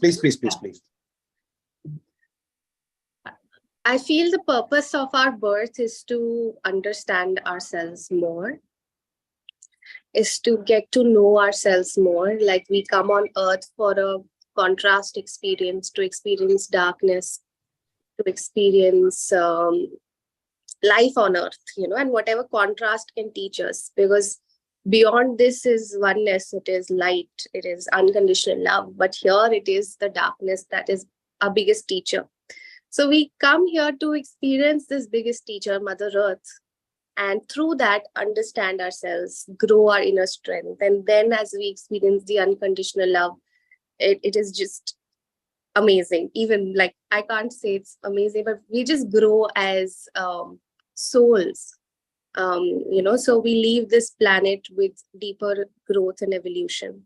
I feel the purpose of our birth is to understand ourselves more, is to get to know ourselves more. Like we come on earth for a contrast experience, to experience darkness, to experience life on earth, and whatever contrast can teach us, because beyond this is oneness, it is light, it is unconditional love, but here it is the darkness that is our biggest teacher. So we come here to experience this biggest teacher, Mother Earth, and through that understand ourselves, grow our inner strength, and then as we experience the unconditional love, it is just amazing. Even like, I can't say it's amazing, but we just grow as souls. So we leave this planet with deeper growth and evolution.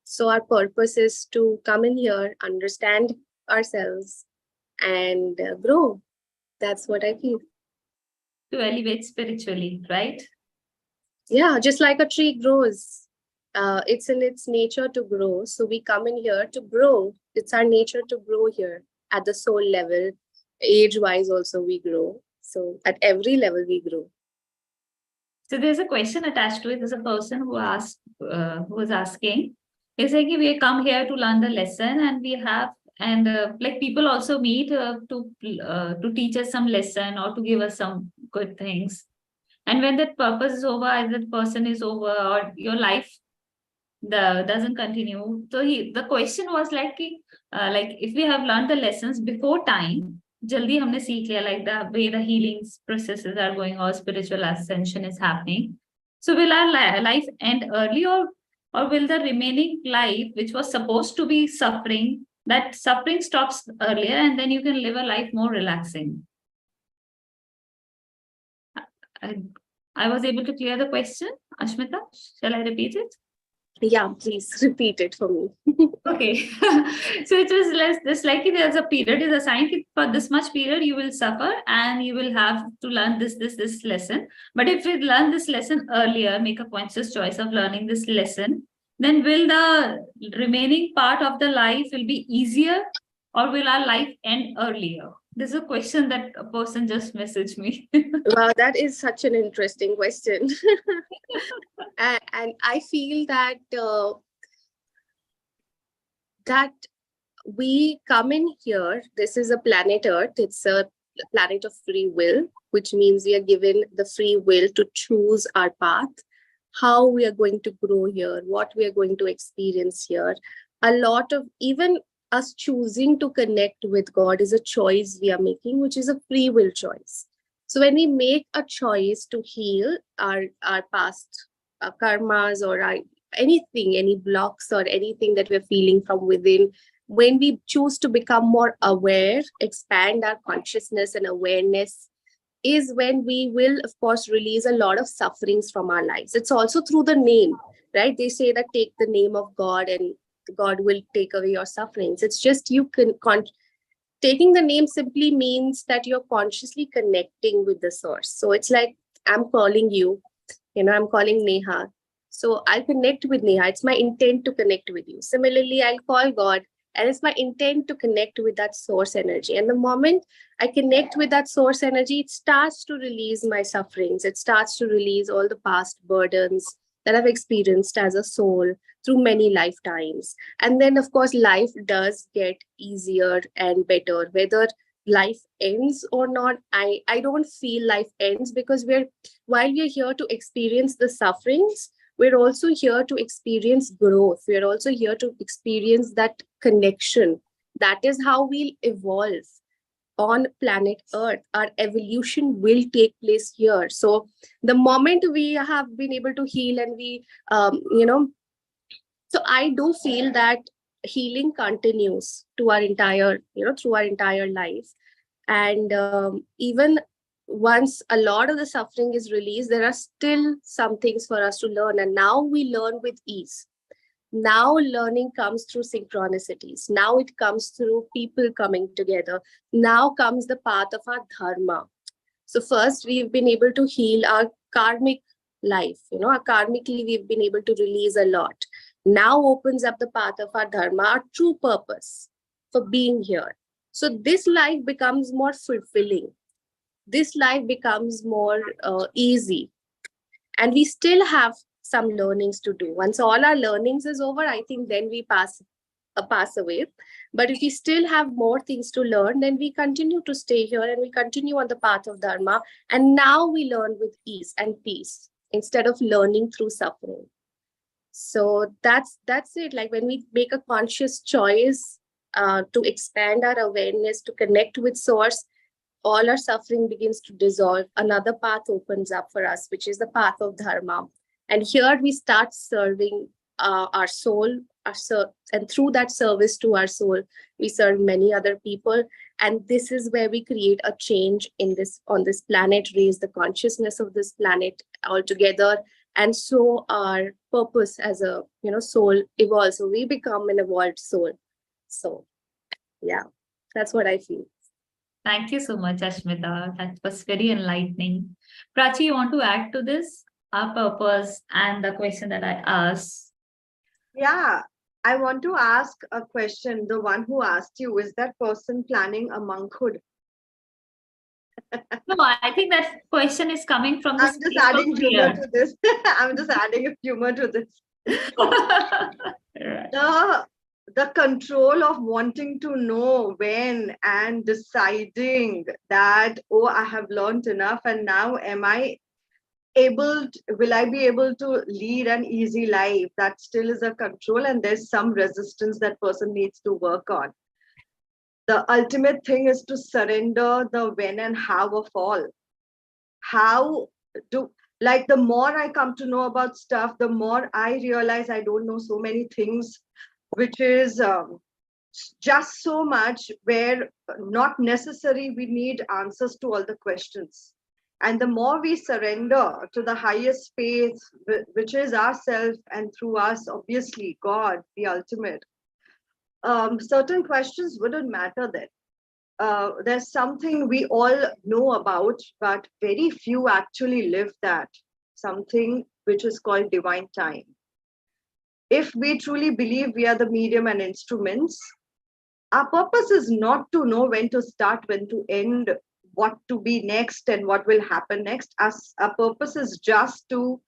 So our purpose is to come in here, understand ourselves, and grow. That's what I feel. To elevate spiritually, right? Yeah, just like a tree grows. It's in its nature to grow. So we come in here to grow. It's our nature to grow here at the soul level. Age-wise also we grow. So at every level we grow. So there's a question attached to it. There's a person who was asking, is like we come here to learn the lesson, and we have, and like people also meet to teach us some lesson or to give us some good things. And when that purpose is over, either the person is over or your life doesn't continue. So the question was like if we have learned the lessons before time, jaldi humne seekh liya, like the way the healing processes are going or spiritual ascension is happening. So will our life end early, or will the remaining life, which was supposed to be suffering, that suffering stops earlier and then you can live a life more relaxing? I was able to clear the question. Ashmita, shall I repeat it? Yeah, please repeat it for me. Okay. So it was less likely there's a period is assigned for this much period you will suffer and you will have to learn this lesson. But if we learn this lesson earlier, make a conscious choice of learning this lesson, then will the remaining part of the life will be easier, or will our life end earlier? This is a question that a person just messaged me. Wow, that is such an interesting question. And I feel that that we come in here, this is a planet Earth, it's a planet of free will, which means we are given the free will to choose our path, how we are going to grow here, what we are going to experience here. A lot of, even us choosing to connect with God is a choice we are making, which is a free will choice. So when we make a choice to heal our past karmas or anything, any blocks or anything that we're feeling from within, when we choose to become more aware, expand our consciousness and awareness, is when we will, of course, release a lot of sufferings from our lives. It's also through the name, right? They say that take the name of God and God will take away your sufferings. It's just you can taking the name simply means that you're consciously connecting with the source. So it's like, I'm calling you, I'm calling Neha. So I'll connect with Neha. It's my intent to connect with you. Similarly, I'll call God, and it's my intent to connect with that source energy. And the moment I connect with that source energy, it starts to release my sufferings. It starts to release all the past burdens that I've experienced as a soul through many lifetimes. And then, of course, life does get easier and better. Whether life ends or not, I don't feel life ends, because while we're here to experience the sufferings, we're also here to experience growth. We're also here to experience that connection. That is how we'll evolve on planet Earth. Our evolution will take place here. So the moment we have been able to heal and we So I do feel that healing continues to our entire, through our entire life. And even once a lot of the suffering is released, there are still some things for us to learn. And now we learn with ease. Now learning comes through synchronicities. Now it comes through people coming together. Now comes the path of our dharma. So first, we've been able to heal our karmic life. Our karmically, we've been able to release a lot. Now opens up the path of our dharma, our true purpose for being here. So this life becomes more fulfilling. This life becomes more easy. And we still have some learnings to do. Once all our learnings is over, I think then we pass away. But if we still have more things to learn, then we continue to stay here and we continue on the path of dharma. And now we learn with ease and peace instead of learning through suffering. So that's it. Like when we make a conscious choice to expand our awareness, to connect with source, all our suffering begins to dissolve. Another path opens up for us, which is the path of dharma. And here we start serving our soul, and through that service to our soul, we serve many other people. And this is where we create a change on this planet, raise the consciousness of this planet altogether. And so our purpose as a soul evolves. So we become an evolved soul. So yeah, that's what I feel. Thank you so much, Ashmita. That was very enlightening. Prachi, you want to add to this? Our purpose and the question that I asked. Yeah, I want to ask a question. The one who asked you, is that person planning a monkhood? No, I think that question is coming from the I'm just adding humor to this. I'm just adding a humor to this. Right. The control of wanting to know when and deciding that, oh, I have learned enough, and now will I be able to lead an easy life? That still is a control, and there's some resistance that person needs to work on. The ultimate thing is to surrender the when and how of all. The more I come to know about stuff, the more I realize I don't know so many things, which is just so much where not necessary we need answers to all the questions. And the more we surrender to the highest space, which is ourself, and through us, obviously, God, the ultimate, certain questions wouldn't matter then. There's something we all know about, but very few actually live that, something which is called divine time. If we truly believe we are the medium and instruments, our purpose is not to know when to start, when to end, what to be next, and what will happen next. Our purpose is just to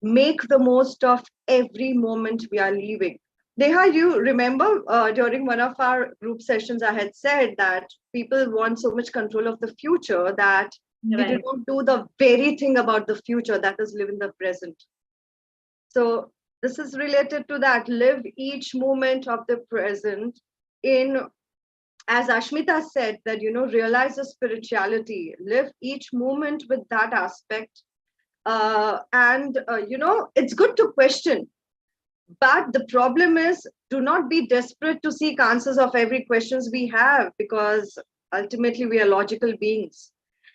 make the most of every moment we are living. Neha, you remember during one of our group sessions, I had said that people want so much control of the future that we don't do the very thing about the future, that is live in the present. So this is related to that. Live each moment of the present in, as Ashmita said, that, realize the spirituality, live each moment with that aspect. It's good to question. But the problem is, do not be desperate to seek answers of every questions we have, because ultimately we are logical beings.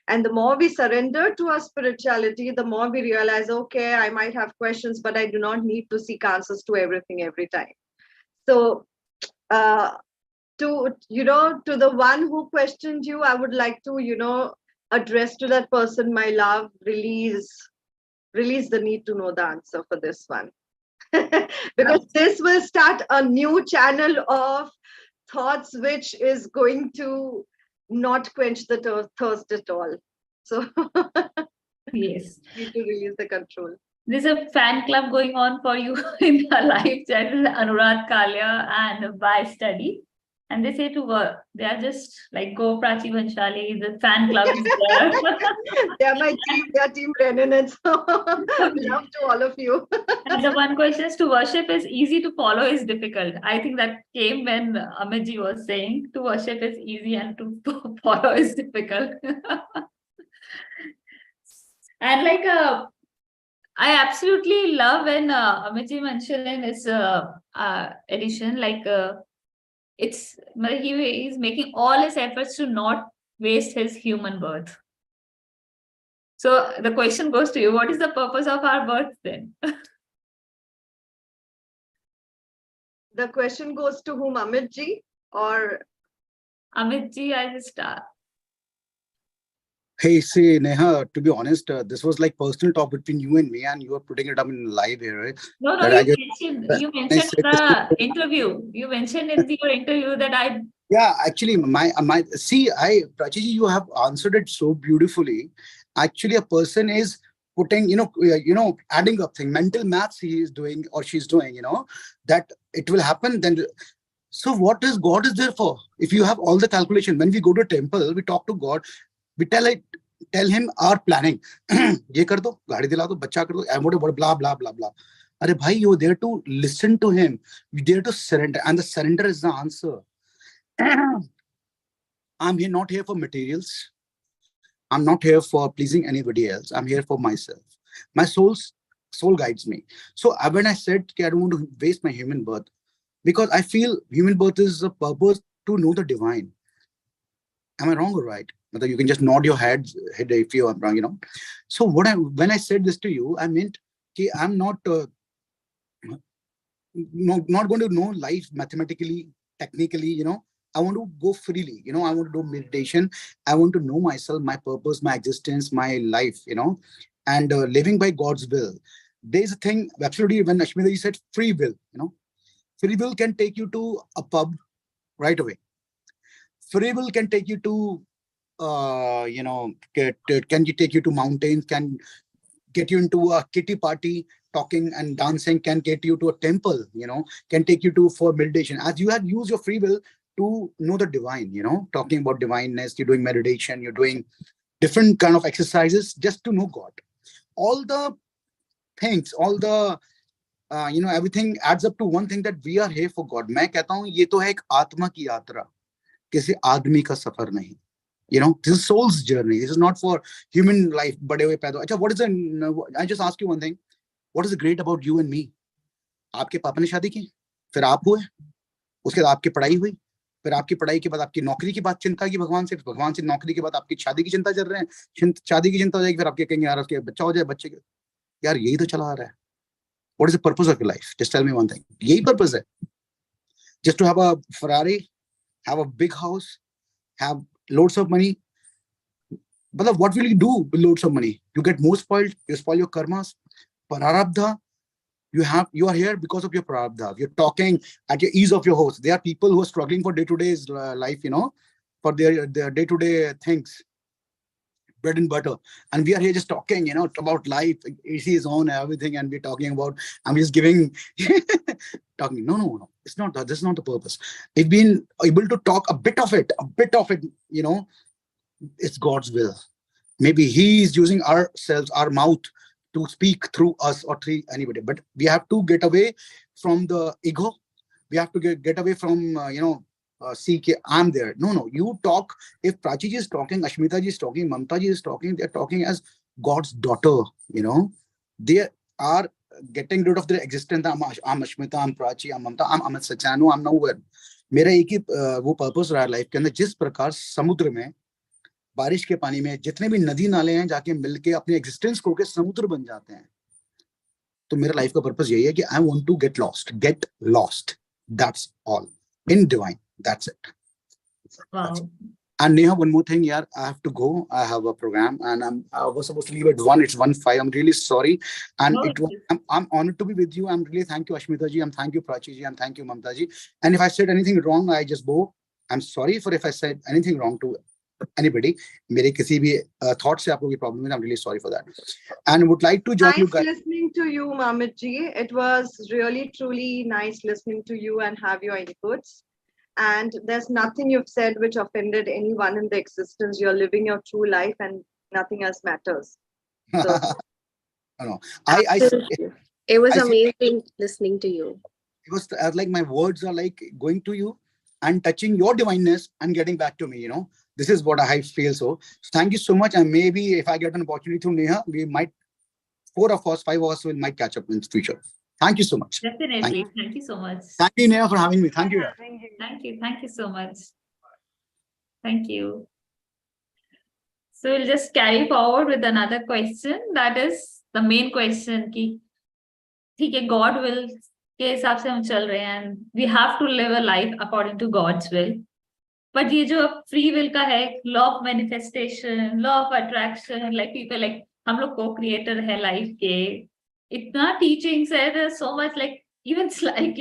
And the more we surrender to our spirituality, the more we realize, okay, I might have questions, but I do not need to seek answers to everything every time. So, to the one who questioned you, I would like to, address to that person, my love, release the need to know the answer for this one. Because this will start a new channel of thoughts, which is going to not quench the thirst at all. So yes, need to release the control. There's a fan club going on for you in your life channel, Anurag Kalia and By Study. And they say to work, they are just like, go Prachi Vanshali, the fan club is there. They are my team, they are team Brennan, and so love to all of you. And the one question is, to worship is easy, to follow is difficult. I think that came when Amitji was saying to worship is easy and to follow is difficult. And like I absolutely love when Amitji mentioned in his edition, like he's making all his efforts to not waste his human birth. So the question goes to you: what is the purpose of our birth then? The question goes to whom, Amit ji or Amitji, I just Hey, see, Neha, to be honest, this was like personal talk between you and me, and you are putting it up in live here, right? no, That I just, you I mentioned said in this the to- interview. You mentioned in your interview that I yeah, actually, my see, Prachiji, you have answered it so beautifully. Actually, a person is putting, adding up thing, mental maths he is doing or she's doing, that it will happen. Then, so what is God is there for? If you have all the calculation, when we go to temple, we talk to God. We tell him our planning. ये कर दो, गाड़ी दिला दो, बच्चा कर दो, and whatever, blah blah blah blah. अरे भाई, you're there to listen to him. You're there to surrender, and the surrender is the answer. I'm here not here for materials. I'm not here for pleasing anybody else. I'm here for myself. My soul guides me. So when I said okay, I don't want to waste my human birth, because I feel human birth is a purpose to know the divine. Am I wrong or right? Whether you can just nod your head if you are wrong, So when I said this to you, I meant that I'm not going to know life mathematically, technically, I want to go freely, I want to do meditation. I want to know myself, my purpose, my existence, my life, and living by God's will. There's a thing, absolutely, when Ashmita said free will, free will can take you to a pub right away. Free will can take you to, can you take you to mountains, can get you into a kitty party, talking and dancing, can get you to a temple, can take you to for meditation. As you had used your free will to know the divine, talking about divineness, you're doing meditation, you're doing different kind of exercises just to know God. All the things, all the everything adds up to one thing, that we are here for God. मैं कहता हूँ ये तो है एक आत्मा की यात्रा, किसी आदमी का सफर नहीं. This is soul's journey. This is not for human life. बड़े हुए पैदा. अच्छा, what is the? I just ask you one thing. What is great about you and me? आपके पापा ने शादी की, फिर आप हुए, उसके बाद आपकी पढ़ाई हुई, फिर आपकी पढ़ाई के बाद आपकी नौकरी की बात चिंता की भगवान से नौकरी के बाद आपकी शादी की चिंता चल रहे हैं, शादी की चिंता हो जाएगी, फिर आपके कहेंगे यार उसके बच्चा हो जाए, बच्चे के यार यही तो चला आ रहा है. What is the purpose of your life? Just tell me one thing. यही purpose है. Just to have a Ferrari, have a big house, have loads of money. But what will you do with loads of money? You get more spoiled. You spoil your karmas. Prarabdha. You are here because of your prarabdha. You're talking at your ease of your host. There are people who are struggling for day-to-day life, for their day-to-day things, bread and butter. And we are here just talking, about life. AC is on, everything, and we're talking about. I'm just giving, talking. No. It's not that. This is not the purpose. If being able to talk a bit of it, it's God's will. Maybe He is using ourselves, our mouth, to speak through us or through anybody. But we have to get away from the ego. We have to get away from, see, I'm there. No. You talk. If Prachi ji is talking, Ashmita ji is talking, Mamta ji is talking, they're talking as God's daughter, They are getting rid of their existence. I'm Ashmita, I'm Prachi, I'm Mamta, I'm Amit Sachanu, I'm nowhere. मेरा एक ही वो purpose रहा है life के अंदर. जिस प्रकार समुद्र में बारिश के पानी में जितने भी नदी नाले हैं जाके मिलके अपने एग्जिस्टेंस खो के समुद्र बन जाते हैं, तो मेरा लाइफ का पर्पस यही है कि I want to get lost. That's all in divine. That's it. And Neha, one more thing, yeah, I have to go. I have a program, and I was supposed to leave at 1. It's 1:05. I'm really sorry, and I'm honored to be with you. I'm really thank you, Ashmita ji. I'm thank you, Prachi ji. I'm thank you, Mamta ji. And if I said anything wrong, I just go. I'm sorry for if I said anything wrong to anybody. मेरे किसी भी thought से आपको कोई problem है, I'm really sorry for that. And would like to join you nice guys. listening to you, Mamit ji. It was really truly nice listening to you and have your inputs. And there's nothing you've said which offended anyone in the existence. You're living your true life, and nothing else matters. So, No. It was amazing listening to you. It was like my words are like going to you and touching your divineness and getting back to me. This is what I feel. So thank you so much. And maybe if I get an opportunity through Neha, we might 4 of us, 5 of us will might catch up in the future. Thank you so much. Definitely. Thank you so much. Thank you, Neha, for having me. Thank you. Thank you. Thank you. Thank you so much. Thank you. So we'll just carry forward with another question. That is the main question ki, ठीक है, God will के हिसाब से हम चल रहे हैं and we have to live a life according to God's will. But ये जो free will का है, law of manifestation, law of attraction, like people like हम लोग co-creator है life के, इतना teachings है, there's so much like even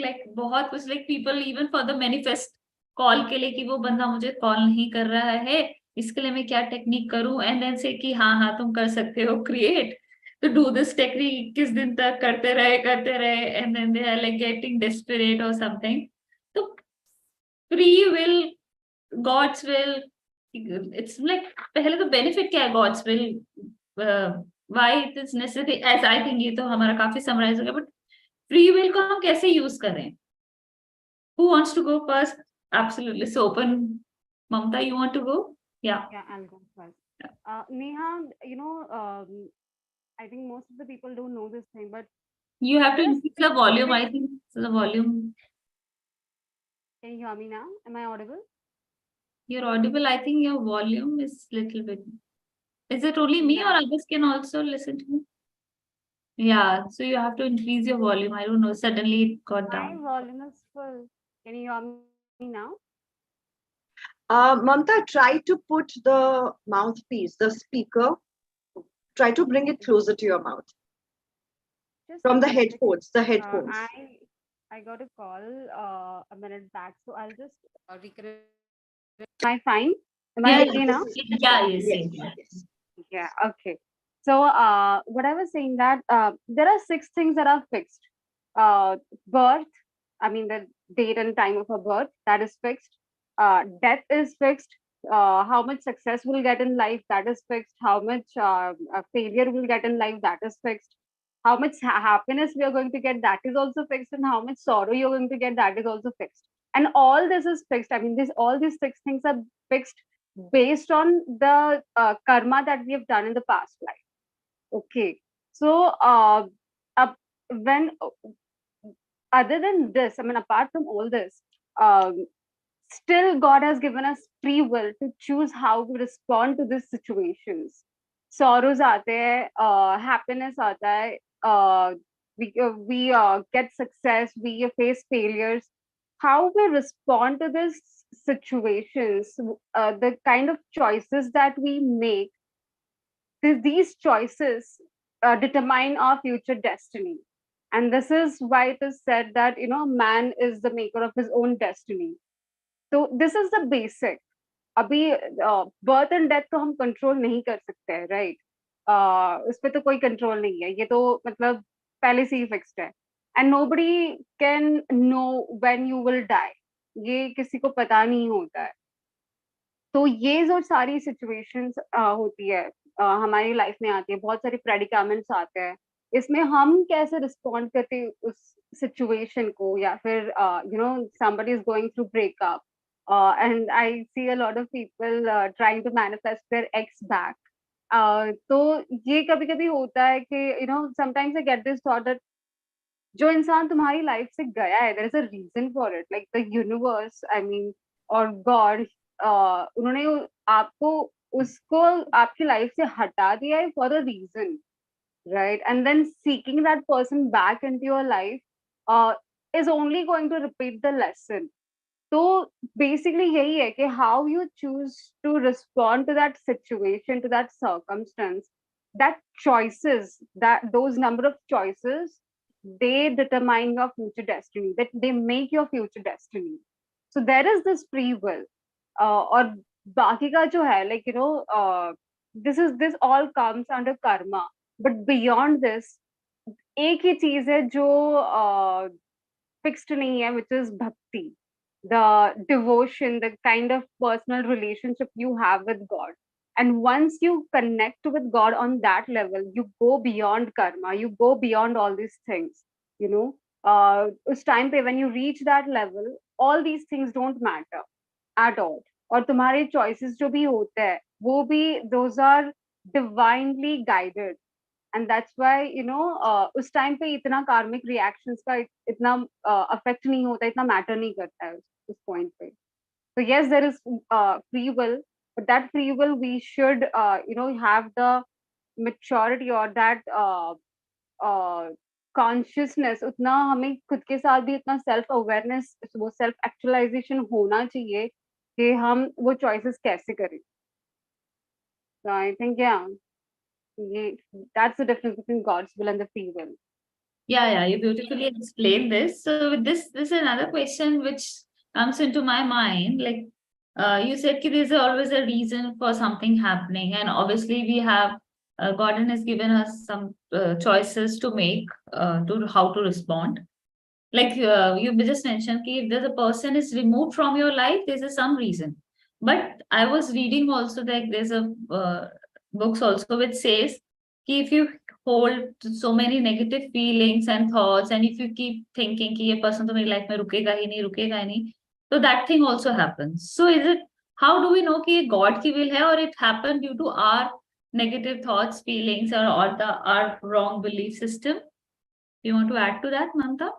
like बहुत कुछ like people even for the manifest call के लिए कि वो बंदा मुझे call नहीं कर रहा है, इसके लिए मैं क्या टेक्निक करूं and then say कि हाँ हाँ तुम कर सकते हो create to do this technique किस दिन तक करते रहे and then they are like getting desperate or something. तो free will, God's will, it's like पहले तो benefit क्या है God's will, why it is necessary, as I think ये तो हमारा काफी summarize हो गया, but free will को हम कैसे use करें? Who wants to go first? Absolutely, so open. Mamta, you want to go? Yeah. Yeah, I'll go first. Neha, I think most of the people don't know this thing, but You have to Yes, increase the volume, I think. So the volume, can you hear me now? Am I audible? you're audible. I think your volume is little bit. Is it only me or Yeah. others can also listen to me? Yeah, so you have to increase your volume. I don't know. Suddenly it got My down. volume is full. Can you hear me now? Mamta, try to put the mouthpiece, the speaker, try to bring it closer to your mouth Just from a the minute. headphones. The headphones. I got a call a minute back, so I'll just reconnect. Am I fine? Am I okay now? Yeah, yes, Yes, yes. yes. Yeah, okay. So what I was saying that there are 6 things that are fixed. Birth, I mean the date and time of a birth, that is fixed. Death is fixed. How much success we'll get in life, that is fixed. How much failure we'll get in life, that is fixed. How much happiness we are going to get, that is also fixed. And how much sorrow you're going to get, that is also fixed. And all this is fixed. I mean, all these 6 things are fixed based on the karma that we have done in the past life. Okay, so when other than this, I mean, apart from all this, still God has given us free will to choose how to respond to these situations. Sorrows aate hai, happiness aata hai, we get success, we face failures. How we respond to these situations, the kind of choices that we make, these choices determine our future destiny. And this is why it is said that man is the maker of his own destiny. So this is the basic. अभी birth and death तो हम control नहीं कर सकते हैं, right? उस पे तो कोई control नहीं है, ये तो मतलब पहले से ही fixed है. And nobody can know when you will die. ये किसी को पता नहीं होता है. तो ये जो सारी situations होती है हमारी लाइफ में आती है, बहुत सारे predicaments आते हैं, इसमें हम कैसे respond करते हैं उस situation को, या फिर somebody is going through breakup. And I see a lot of people trying to manifest their ex back. तो ये कभी-कभी होता है कि sometimes I get this thought that जो इंसान तुम्हारी लाइफ से गया है, there is a reason for it, like the universe, I mean, or God, उन्होंने आपको उसको आपकी लाइफ से हटा दिया है for a reason, right? And then seeking that person back into your life is only going to repeat the lesson. So basically यही है कि how you choose to respond to that situation, to that circumstance, that choices, that those number of choices, they determine your future destiny, that they make your future destiny. So there is this free will. और बाकी का जो है, like this all comes under karma. But beyond this, एक ही चीज है जो fixed नहीं है, which is bhakti. The devotion, the kind of personal relationship you have with God. And once you connect with God on that level, you go beyond karma, you go beyond all these things, उस time पे when you reach that level, all these things don't matter at all. और तुम्हारे choices जो भी होते हैं, वो भी those are divinely guided. and that's why उस time पे इतना karmic reactions का इतना affect नहीं होता, इतना matter नहीं करता है उस point पे. So yes, there is free will, but that free will we should have the maturity or that consciousness. उतना हमें खुद के साथ भी इतना self awareness, वो self actualization होना चाहिए कि हम वो choices कैसे करें. So I think that's the difference between God's will and the free will. Yeah, you beautifully explained this. So with this is another question which comes into my mind. Like you said, there's always a reason for something happening, and obviously we have God has given us some choices to make to how to respond. Like you just mentioned, if there's a person is removed from your life, there's some reason. But I was reading also that there's a books also which says if you hold so many negative feelings and thoughts, and if you keep thinking कि ये person तो मेरी life में रुकेगा ही नहीं, so that thing also happens. So is it, how do we know कि ये God की will है or it happened due to our negative thoughts, feelings, or our wrong belief system? You want to add to that, Mamta?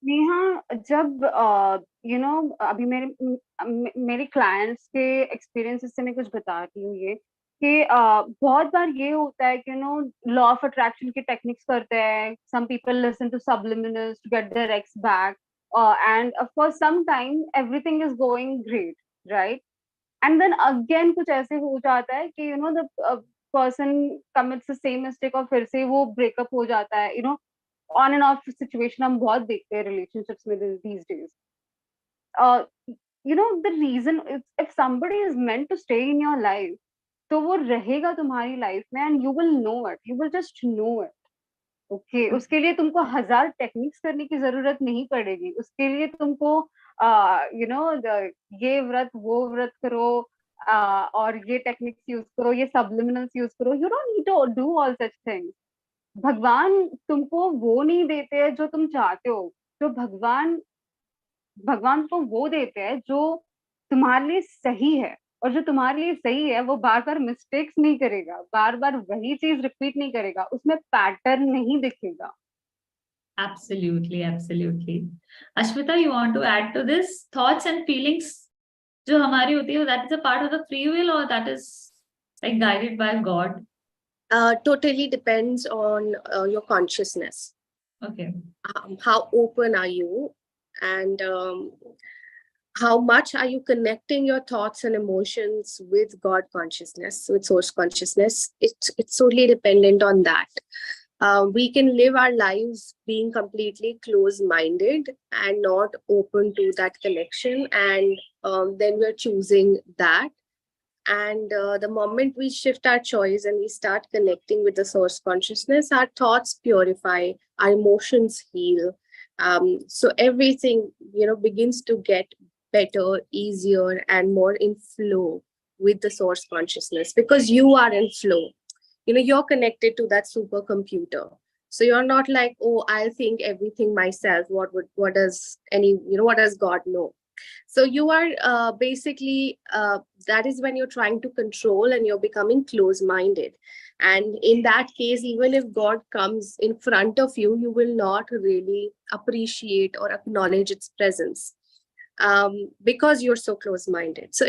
Neha, जब अभी मेरे clients के experiences से मैं कुछ बताती हूँ ये कि बहुत बार ये होता है कि law of attraction के techniques करते हैं. Some people listen to subliminals to get their ex back, and for some time everything is going great, right? And then again कुछ ऐसे हो जाता है कि the person commits the same mistake और फिर से वो breakup हो जाता है. On and off situation हम बहुत देखते हैं relationships में these days. The reason is if somebody is meant to stay in your life, तो वो रहेगा तुम्हारी life में and you will know it. You will just know it. Okay, उसके लिए तुमको 1000 techniques करने की जरूरत नहीं पड़ेगी. उसके लिए तुमको ये व्रत वो व्रत करो और ये techniques use करो, ये subliminals use करो. You don't need to do all such things. भगवान तुमको वो नहीं देते हैं जो तुम चाहते हो. जो भगवान को वो देते हैं जो तुम्हारे लिए सही है, और जो तुम्हारे लिए सही है वो बार बार मिस्टेक्स नहीं करेगा, बार बार वही चीज रिपीट नहीं करेगा, उसमें पैटर्न नहीं दिखेगा. Absolutely. Ashmita, you want to add to this? Thoughts and feelings जो हमारी होती है, that is a part of the free will or that is like guided by God? Totally depends on your consciousness. Okay. How open are you, and how much are you connecting your thoughts and emotions with God consciousness, with source consciousness? It's totally dependent on that. We can live our lives being completely closed-minded and not open to that connection, and then we're choosing that. And the moment we shift our choice and we start connecting with the source consciousness, our thoughts purify, our emotions heal. So everything, begins to get better, easier, and more in flow with the source consciousness, because you are in flow. You're connected to that supercomputer. So you're not like, oh, I'll think everything myself. What does God know? So you are basically, that is when you're trying to control and you're becoming close-minded. And in that case, even if God comes in front of you, you will not really appreciate or acknowledge its presence, because you're so close-minded. So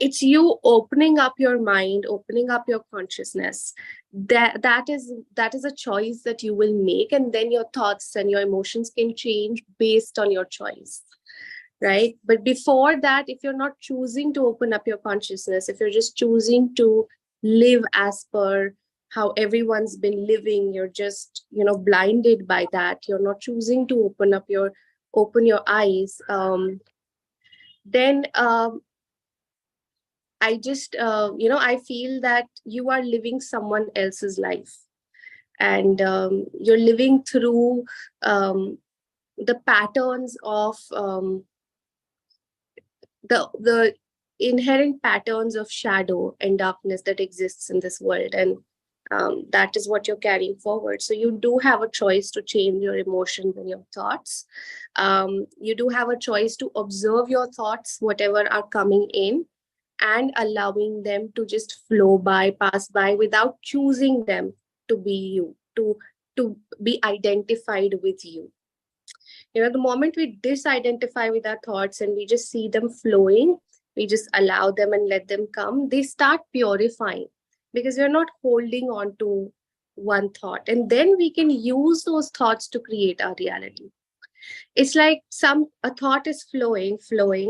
it's you opening up your mind, opening up your consciousness. That is a choice that you will make, and then your thoughts and your emotions can change based on your choice, right? But before that, if you're not choosing to open up your consciousness, if you're just choosing to live as per how everyone's been living, you're just blinded by that, you're not choosing to open your eyes, then I just, I feel that you are living someone else's life, and you're living through the patterns of the inherent patterns of shadow and darkness that exists in this world. And that is what you're carrying forward. So you do have a choice to change your emotions and your thoughts. You do have a choice to observe your thoughts, whatever are coming in, and allowing them to just flow by, pass by without choosing them to be you, to be identified with you. You know, the moment we disidentify with our thoughts and we just see them flowing, we just allow them and let them come, they start purifying because we're not holding on to one thought. And then we can use those thoughts to create our reality. It's like a thought is flowing,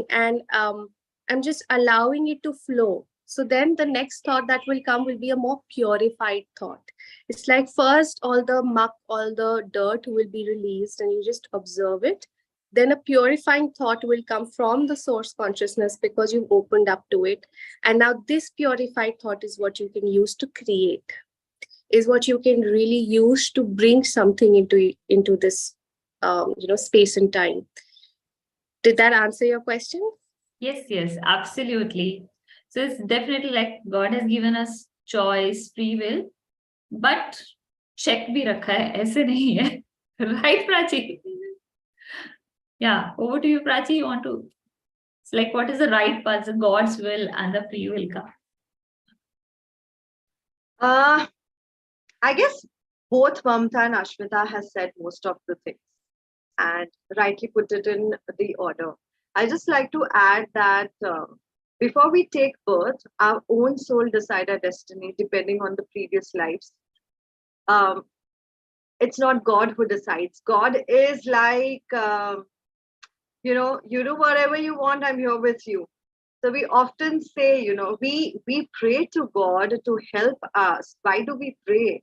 and I'm just allowing it to flow. So then the next thought that will come will be a more purified thought. It's like first all the muck, all the dirt will be released and you just observe it. Then a purifying thought will come from the source consciousness because you've opened up to it. And now this purified thought is what you can use to create, is what you can really use to bring something into this space and time. Did that answer your question? Yes, absolutely. So it's definitely like God has given us choice, free will, but check bhi rakha hai, aise nahi hai. Right, Prachi? Yeah, over to you, Prachi. You want to, it's like, what is the right path, the God's will and the free will come? I guess both Mamta and Ashmita has said most of the things and rightly put it in the order. I just like to add that before we take birth, our own soul decide our destiny depending on the previous lives. It's not God who decides. God is like, you do whatever you want, I'm here with you. So we often say, we pray to God to help us. Why do we pray?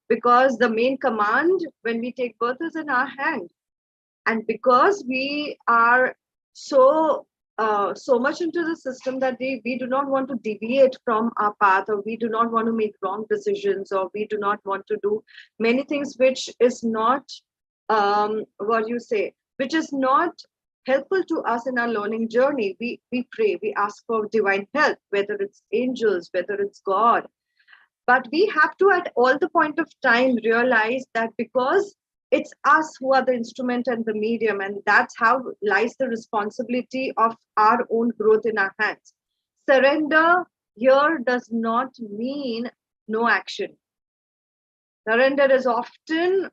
Because the main command when we take birth is in our hand. And because we are so much into the system that we do not want to deviate from our path, or we do not want to make wrong decisions, or we do not want to do many things which is not, which is not helpful to us in our learning journey. We pray, we ask for divine help, whether it's angels, whether it's God. But we have to, at all the point of time, realize that because it's us who are the instrument and the medium, and that's how lies the responsibility of our own growth in our hands. Surrender here does not mean no action. Surrender is often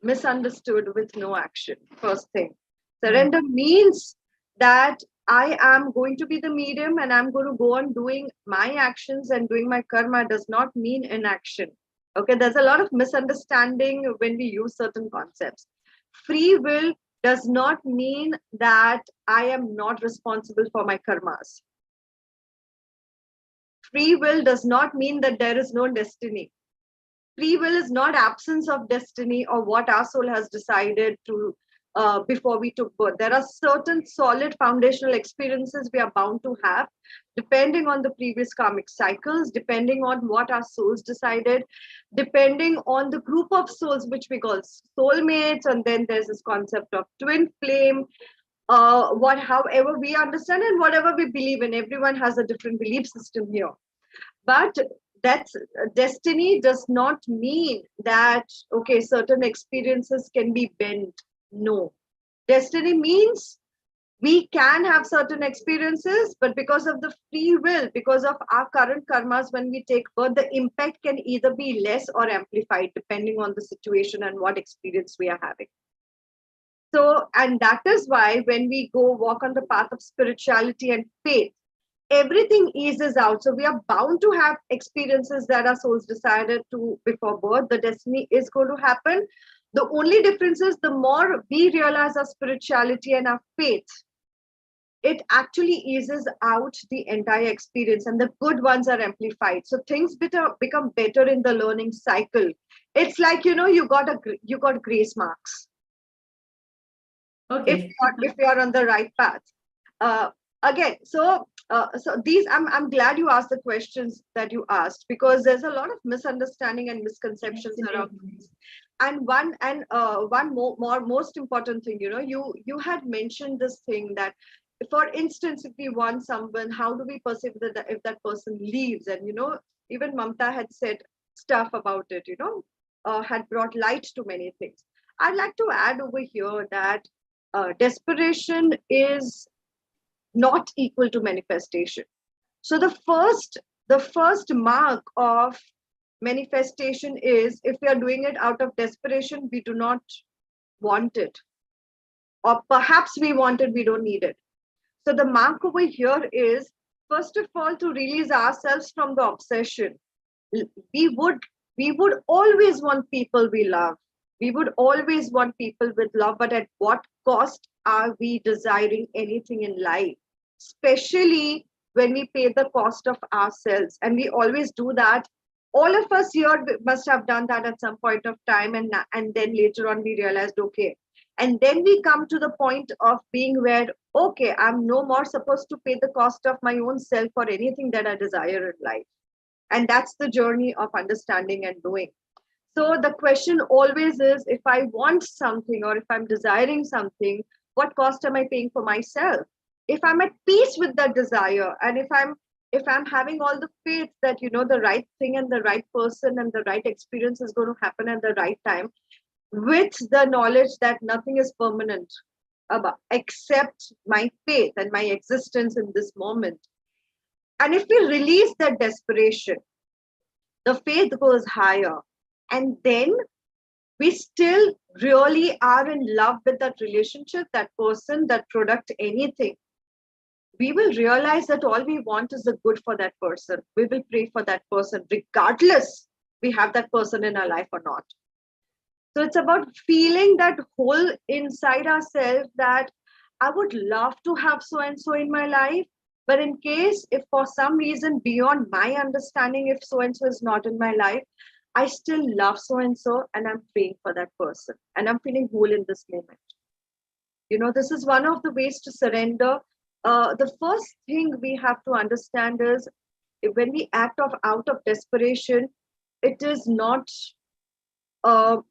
misunderstood with no action, first thing. Surrender means that I am going to be the medium and I'm going to go on doing my actions and doing my karma. Does not mean inaction. Okay, there's a lot of misunderstanding when we use certain concepts. Free will does not mean that I am not responsible for my karmas. Free will does not mean that there is no destiny. Free will is not absence of destiny or what our soul has decided to before we took birth. There are certain solid foundational experiences we are bound to have, depending on the previous karmic cycles, depending on what our souls decided, depending on the group of souls, which we call soulmates. And then there's this concept of twin flame, however we understand and whatever we believe in. Everyone has a different belief system here. But that's destiny does not mean that, okay, certain experiences can be bent. No, destiny means we can have certain experiences, but because of the free will, because of our current karmas, when we take birth, the impact can either be less or amplified depending on the situation and what experience we are having. So, and that is why when we go walk on the path of spirituality and faith, everything eases out. So we are bound to have experiences that our souls decided to before birth. The destiny is going to happen. The only difference is the more we realize our spirituality and our faith, it actually eases out the entire experience and the good ones are amplified. So things become better in the learning cycle. It's like, you got grace marks. Okay. If you are on the right path. Again, so these, I'm glad you asked the questions that you asked, because there's a lot of misunderstanding and misconceptions around these. And one most important thing, you had mentioned this thing that, for instance, if we want someone, how do we perceive that if that person leaves? And even Mamta had said stuff about it, had brought light to many things. I'd like to add over here that desperation is not equal to manifestation. So the first mark of manifestation is, if we are doing it out of desperation, we do not want it, or perhaps we want it, we don't need it. So the mark over here is, first of all, to release ourselves from the obsession. We would always want people we love. We would always want people with love, but at what cost are we desiring anything in life? Especially when we pay the cost of ourselves. And we always do that. All of us here must have done that at some point of time. And then later on, we realized, okay. And then we come to the point of being where, okay, I'm no more supposed to pay the cost of my own self for anything that I desire in life. And that's the journey of understanding and knowing. So the question always is, if I want something or if I'm desiring something, what cost am I paying for myself? If I'm at peace with that desire, and if I'm having all the faith that, the right thing and the right person and the right experience is going to happen at the right time, with the knowledge that nothing is permanent except my faith and my existence in this moment. And if we release that desperation, the faith goes higher. And then we still really are in love with that relationship, that person, that product, anything. We will realize that all we want is the good for that person. We will pray for that person, regardless we have that person in our life or not. So it's about feeling that hole inside ourselves that I would love to have so-and-so in my life. But in case, if for some reason beyond my understanding, if so-and-so is not in my life, I still love so-and-so and I'm praying for that person. And I'm feeling whole in this moment. This is one of the ways to surrender. The first thing we have to understand is, when we act out of desperation, it is not a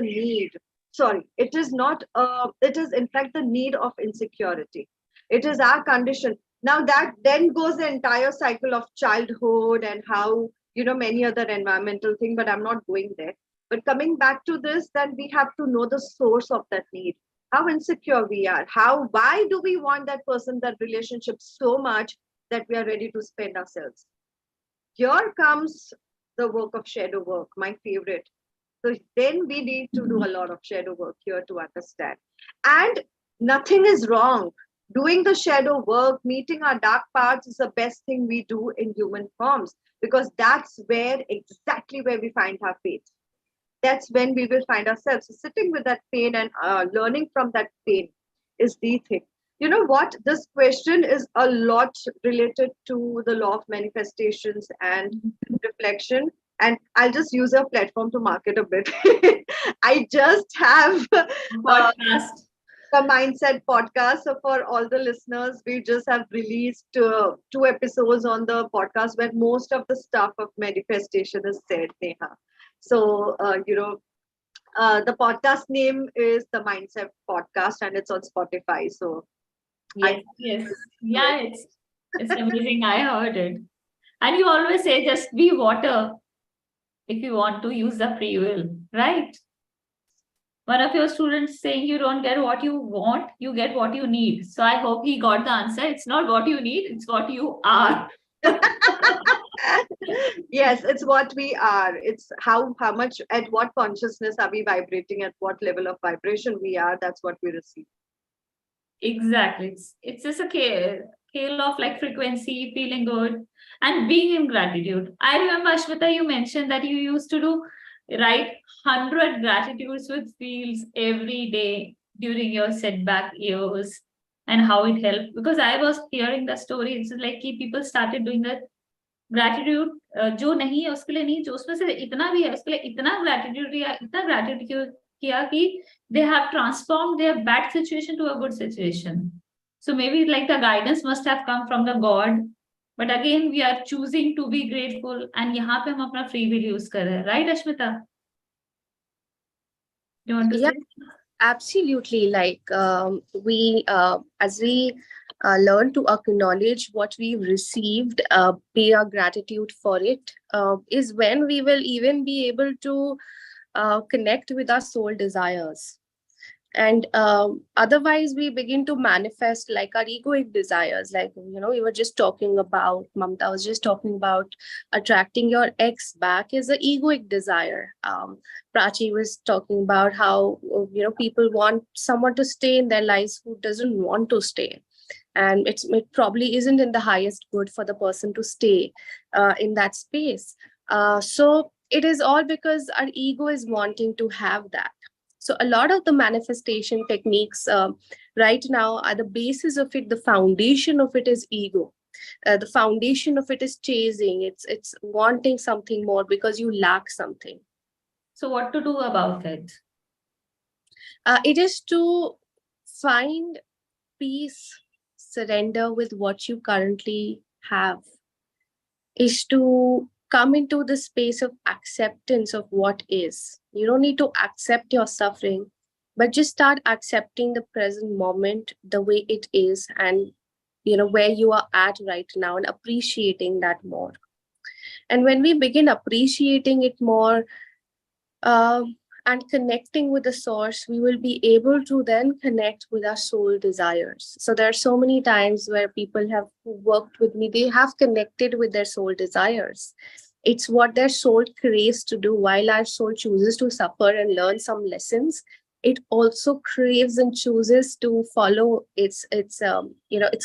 need. Sorry, it is in fact the need of insecurity. It is our condition. Now that then goes the entire cycle of childhood and how, many other environmental things, but I'm not going there. But coming back to this, then we have to know the source of that need, how insecure we are, why do we want that person, that relationship so much that we are ready to spend ourselves. Here comes the work of shadow work, my favorite. So then we need to do a lot of shadow work here to understand. And nothing is wrong. Doing the shadow work, meeting our dark parts is the best thing we do in human forms, because that's exactly where we find our faith. That's when we will find ourselves. So sitting with that pain and learning from that pain is the thing. You know what? This question is a lot related to the law of manifestations and reflection. And I'll just use a platform to market a bit. I just have Podcast. the Mindset podcast. So for all the listeners, we just have released 2 episodes on the podcast where most of the stuff of manifestation is said, Neha. So, the podcast name is the Mindset Podcast and it's on Spotify. So Yes. Yeah, it's amazing. I heard it. And you always say, just be water if you want to use the free will, right? One of your students saying you don't get what you want, you get what you need. So I hope he got the answer. It's not what you need, it's what you are. yes, it's what we are. It's how much, at what consciousness are we vibrating, at what level of vibration we are, that's what we receive. Exactly. It's just a scale of like frequency, feeling good, and being in gratitude. I remember, Ashmita, you mentioned that you used to write 100 gratitudes with fields every day during your setback years, and how it helped. Because I was hearing the story, it's like people started doing that gratitude. जो नहीं है उसके लिए नहीं, जो उसमें से इतना भी है उसके लिए इतना gratitude किया कि they have transformed their bad situation to a good situation. So maybe like the guidance must have come from the God, but again we are choosing to be grateful, and यहाँ पे हम अपना free will use कर रहे हैं, right, Ashmita? You want to say? Absolutely. Like as we learn to acknowledge what we've received, pay our gratitude for it, is when we will even be able to connect with our soul desires. And otherwise we begin to manifest like our egoic desires, like we were just talking about, Mamta was just talking about attracting your ex back is an egoic desire. Prachi was talking about how people want someone to stay in their lives who doesn't want to stay, and it probably isn't in the highest good for the person to stay in that space. So it is all because our ego is wanting to have that. So a lot of the manifestation techniques right now are the basis of it. The foundation of it is ego. The foundation of it is chasing. It's wanting something more because you lack something. So what to do about it? It is to find peace, surrender with what you currently have. Is to come into the space of acceptance of what is. You don't need to accept your suffering, but just start accepting the present moment the way it is, and where you are at right now, and appreciating that more. And when we begin appreciating it more, and connecting with the source, we will be able to then connect with our soul desires. So there are so many times where people have worked with me, they have connected with their soul desires. It's what their soul craves to do. While our soul chooses to suffer and learn some lessons, it also craves and chooses to follow its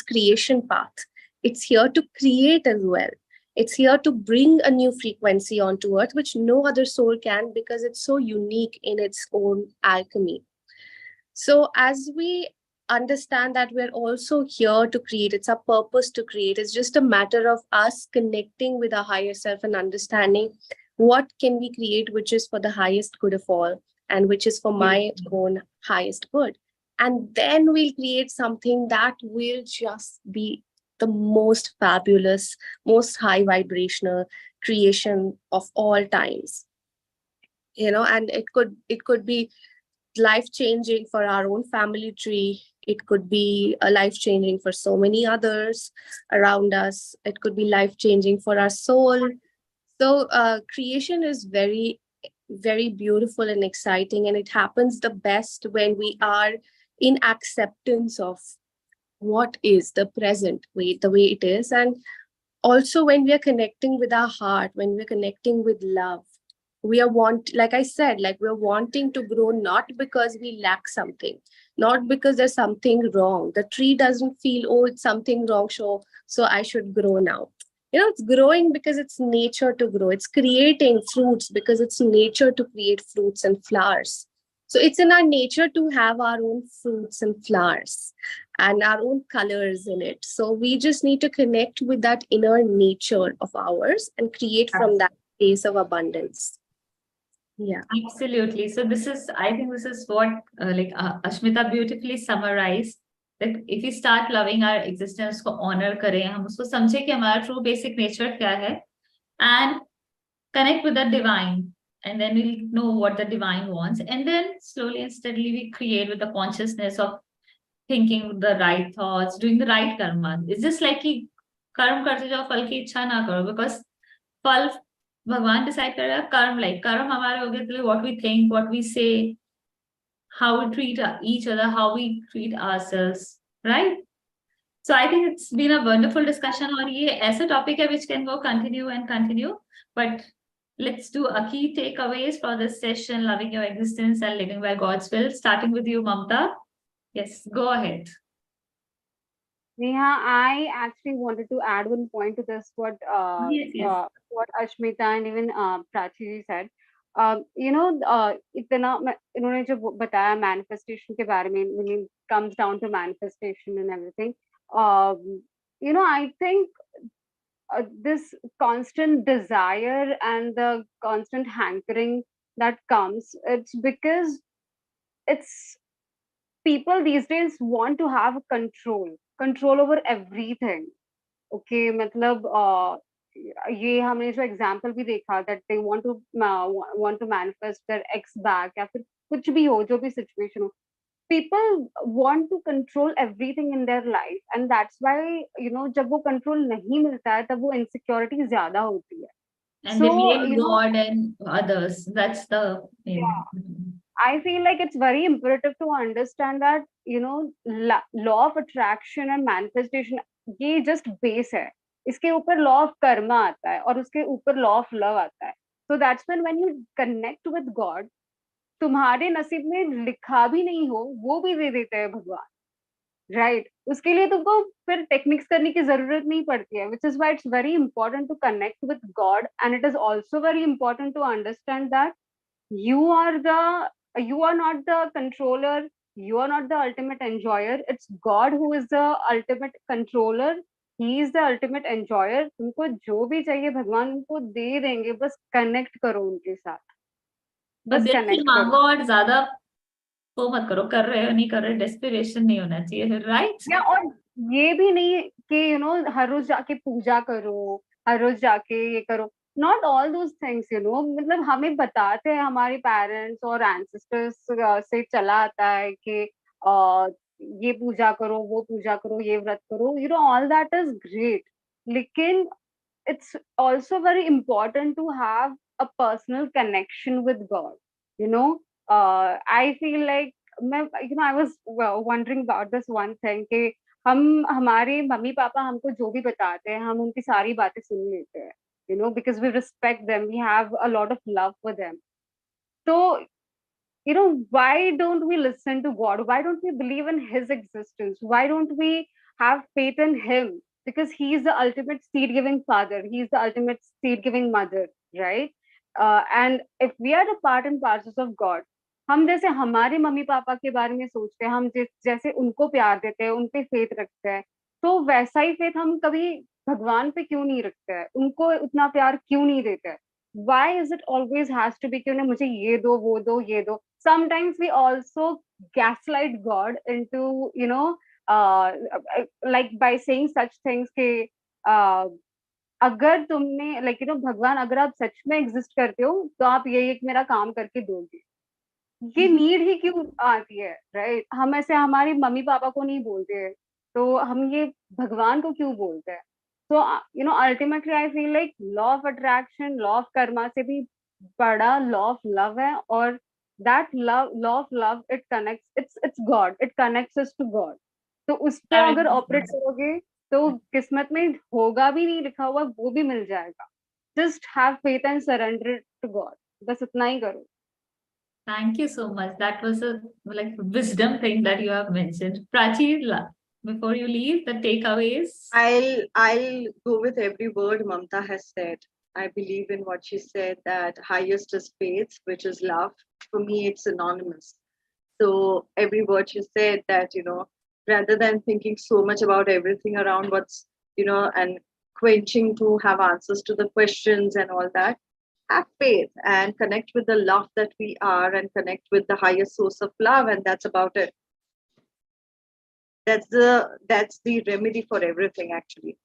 creation path. It's here to create as well. It's here to bring a new frequency onto earth, which no other soul can, because it's so unique in its own alchemy. So as we understand that we're also here to create, it's our purpose to create. It's just a matter of us connecting with our higher self and understanding what can we create, which is for the highest good of all, and which is for my own highest good. And then we'll create something that will just be the most fabulous, most high vibrational creation of all times. And it could be life changing for our own family tree. It could be a life changing for so many others around us. It could be life changing for our soul. So creation is very, very beautiful and exciting, and it happens the best when we are in acceptance of what is the present way, the way it is. And also when we are connecting with our heart, when we're connecting with love, we are like I said, like we're wanting to grow, not because we lack something, not because there's something wrong. The tree doesn't feel, oh, it's something wrong, so I should grow now. It's growing because it's nature to grow. It's creating fruits because it's nature to create fruits and flowers. So it's in our nature to have our own fruits and flowers and our own colors in it. So we just need to connect with that inner nature of ours and create from that space of abundance. Yeah, absolutely. So I think this is what Ashmita beautifully summarized, that if we start loving our existence, को honor करें, हम उसको समझे कि हमारा true basic nature क्या है, and connect with the divine, and then we'll know what the divine wants, and then slowly and steadily we create with the consciousness of thinking the right thoughts, doing the right karma. It's just like कि कर्म करते जाओ, फल की इच्छा ना करो, because फल भगवान डिसाइड करेगा. कर्म हमारे हो गए, what we think, what we say, how we treat each other, how we treat ourselves, right? So I think it's been a wonderful discussion. और ये ऐसा topic है which can go continue and continue, but let's do a key takeaways for this session: loving your existence and living by God's will. Starting with you, Mamta. Yes, go ahead. Neha, I actually wanted to add one point to this, what Ashmita and even Prachi said. इन्होंने जो बताया manifestation के बारे में, when it comes down to manifestation and everything, I think this constant desire and the constant hankering that comes, it's because it's people these days want to have control over everything. Okay, मतलब ये हमने जो example भी देखा, that they want to manifest their ex back, या फिर कुछ भी हो, जो भी situation हो, people want to control everything in their life, and that's why जब वो control नहीं मिलता है तब वो insecurity ज्यादा होती है. And they blame God and others. That's the I feel like it's very imperative to understand that, law of attraction and manifestation, ये just base है. इसके ऊपर law of karma आता है और उसके ऊपर law of love आता है. So that's when you connect with God, तुम्हारे नसीब में लिखा भी नहीं हो, वो भी दे देते हैं भगवान. राइट उसके लिए तुमको फिर टेक्निक्स करने की जरूरत नहीं पड़ती है, which is why it's very important to connect with God, and it is also very important to understand that you are the you are not the controller, you are not the ultimate enjoyer, it's God who is the ultimate controller, he is the ultimate enjoyer. तुमको जो भी चाहिए भगवान उनको दे देंगे, बस connect करो उनके साथ, बस बस दिल से कनेक्ट मांगो करो. और ज्यादा वो मत करो, कर रहे हो नहीं कर रहे, डेस्पिरेशन नहीं होना चाहिए, राइट? या और ये भी नहीं कि हर रोज जाके पूजा करो, हर रोज जाके ये करो, नॉट ऑल दोज थिंग्स, मतलब हमें बताते हैं हमारे पेरेंट्स और एंसेस्टर्स से चला आता है कि ये पूजा करो, वो पूजा करो, ये व्रत करो, ऑल दैट इज ग्रेट, लेकिन it's also very important to have a personal connection with God. I feel like I was wondering about this one thing कि हम हमारे मम्मी पापा हमको जो भी बताते हैं हम उनकी सारी बातें सुन लेते हैं, because we respect them, we have a lot of love for them. So why don't we listen to God? Why don't we believe in his existence? Why don't we have faith in him? Because he is the ultimate seed giving father, he is the ultimate seed giving mother, right? And if we are the part and parcels of God, हम जैसे हमारे mummy papa के बारे में सोचते हैं, हम जैसे उनको प्यार देते हैं, उन पे फेथ रखते हैं, तो वैसा ही फेथ हम कभी भगवान पे क्यों नहीं रखते हैं, उनको उतना प्यार क्यों नहीं देते हैं? Why is it always has to be कि उन्हें मुझे ये दो, वो दो, ये दो? Sometimes we also gaslight God into, like by saying such things कि अगर तुमने भगवान अगर आप सच में एग्जिस्ट करते हो तो आप ये एक मेरा काम करके दोगे. ये नीड ही क्यों आती है, राइट? हम ऐसे हमारे मम्मी पापा को नहीं बोलते हैं, तो हम ये भगवान को क्यों बोलते हैं? So ultimately I feel like law of attraction, law of karma से भी बड़ा law of love है, और that law of love, it connects, it's God, it connects us to God. तो उस पे अगर ऑपरेट करोगे तो किस्मत में होगा भी नहीं लिखा हुआ वो भी मिल जाएगा. Just have faith and surrender it to God. बस इतना ही करो. Thank you so much. That was a wisdom thing that you have mentioned. Prachi, before you leave, the takeaways. I'll go with every word Mamta has said. I believe in what she said, that highest is faith, which is love. For me, it's synonymous. So every word she said, that, rather than thinking so much about everything around what's, and quenching to have answers to the questions and all that, have faith and connect with the love that we are, and connect with the highest source of love. And that's about it. That's the remedy for everything, actually.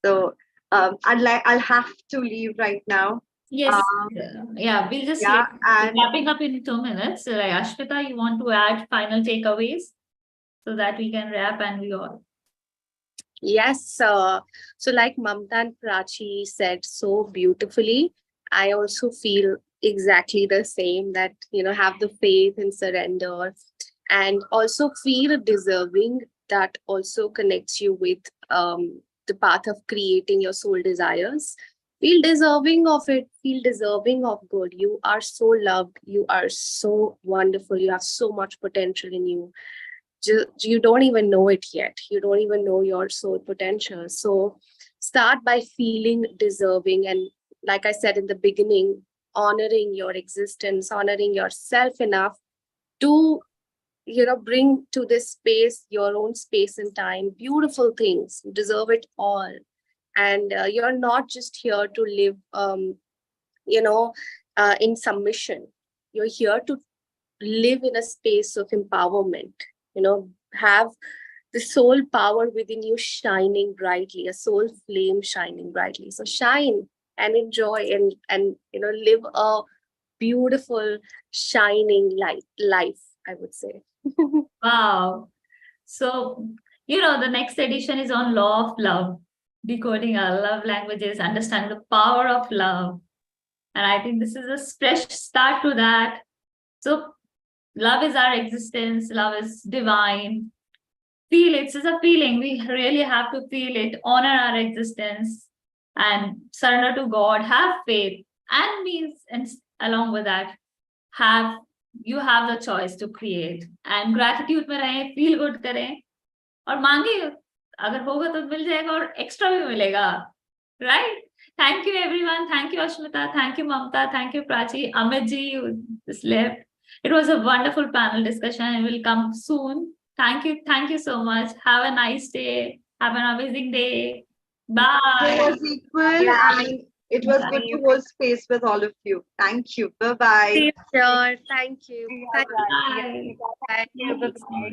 So I'll have to leave right now. Yes, yeah, we'll just wrapping up in 2 minutes. Ashmita, you want to add final takeaways so that we can wrap and we all. Yes, so like Mamta and Prachi said so beautifully, I also feel exactly the same, that have the faith and surrender, and also feel deserving. That also connects you with the path of creating your soul desires. Feel deserving of it, feel deserving of good. You are so loved, you are so wonderful, you have so much potential in you. You don't even know it yet. You don't even know your soul potential. So start by feeling deserving, and like I said in the beginning, honoring your existence, honoring yourself enough to bring to this space, your own space and time, beautiful things. You deserve it all. And you're not just here to live in submission. You're here to live in a space of empowerment. Have the soul power within you shining brightly, a soul flame shining brightly. So shine and enjoy and live a beautiful shining life, I would say. Wow. So the next edition is on law of love, decoding our love languages, understanding the power of love. And I think this is a fresh start to that. So love is our existence, love is divine. Feel it. It's a feeling. We really have to feel it, honor our existence, and surrender to God, have faith, and means, and along with that, you have the choice to create. And gratitude में रहें, feel good करें, और मांगे, अगर होगा तो मिल जाएगा और extra भी मिलेगा, right? Thank you everyone. Thank you Ashmita. Thank you Mamta. Thank you Prachi. Amit ji, you just left. It was a wonderful panel discussion. It will come soon. Thank you so much. Have a nice day. Have an amazing day. Bye. It was equal, and it was good to hold space with all of you. Thank you. Bye bye. Sure. Thank you. Bye. Bye. Thank you. Good night.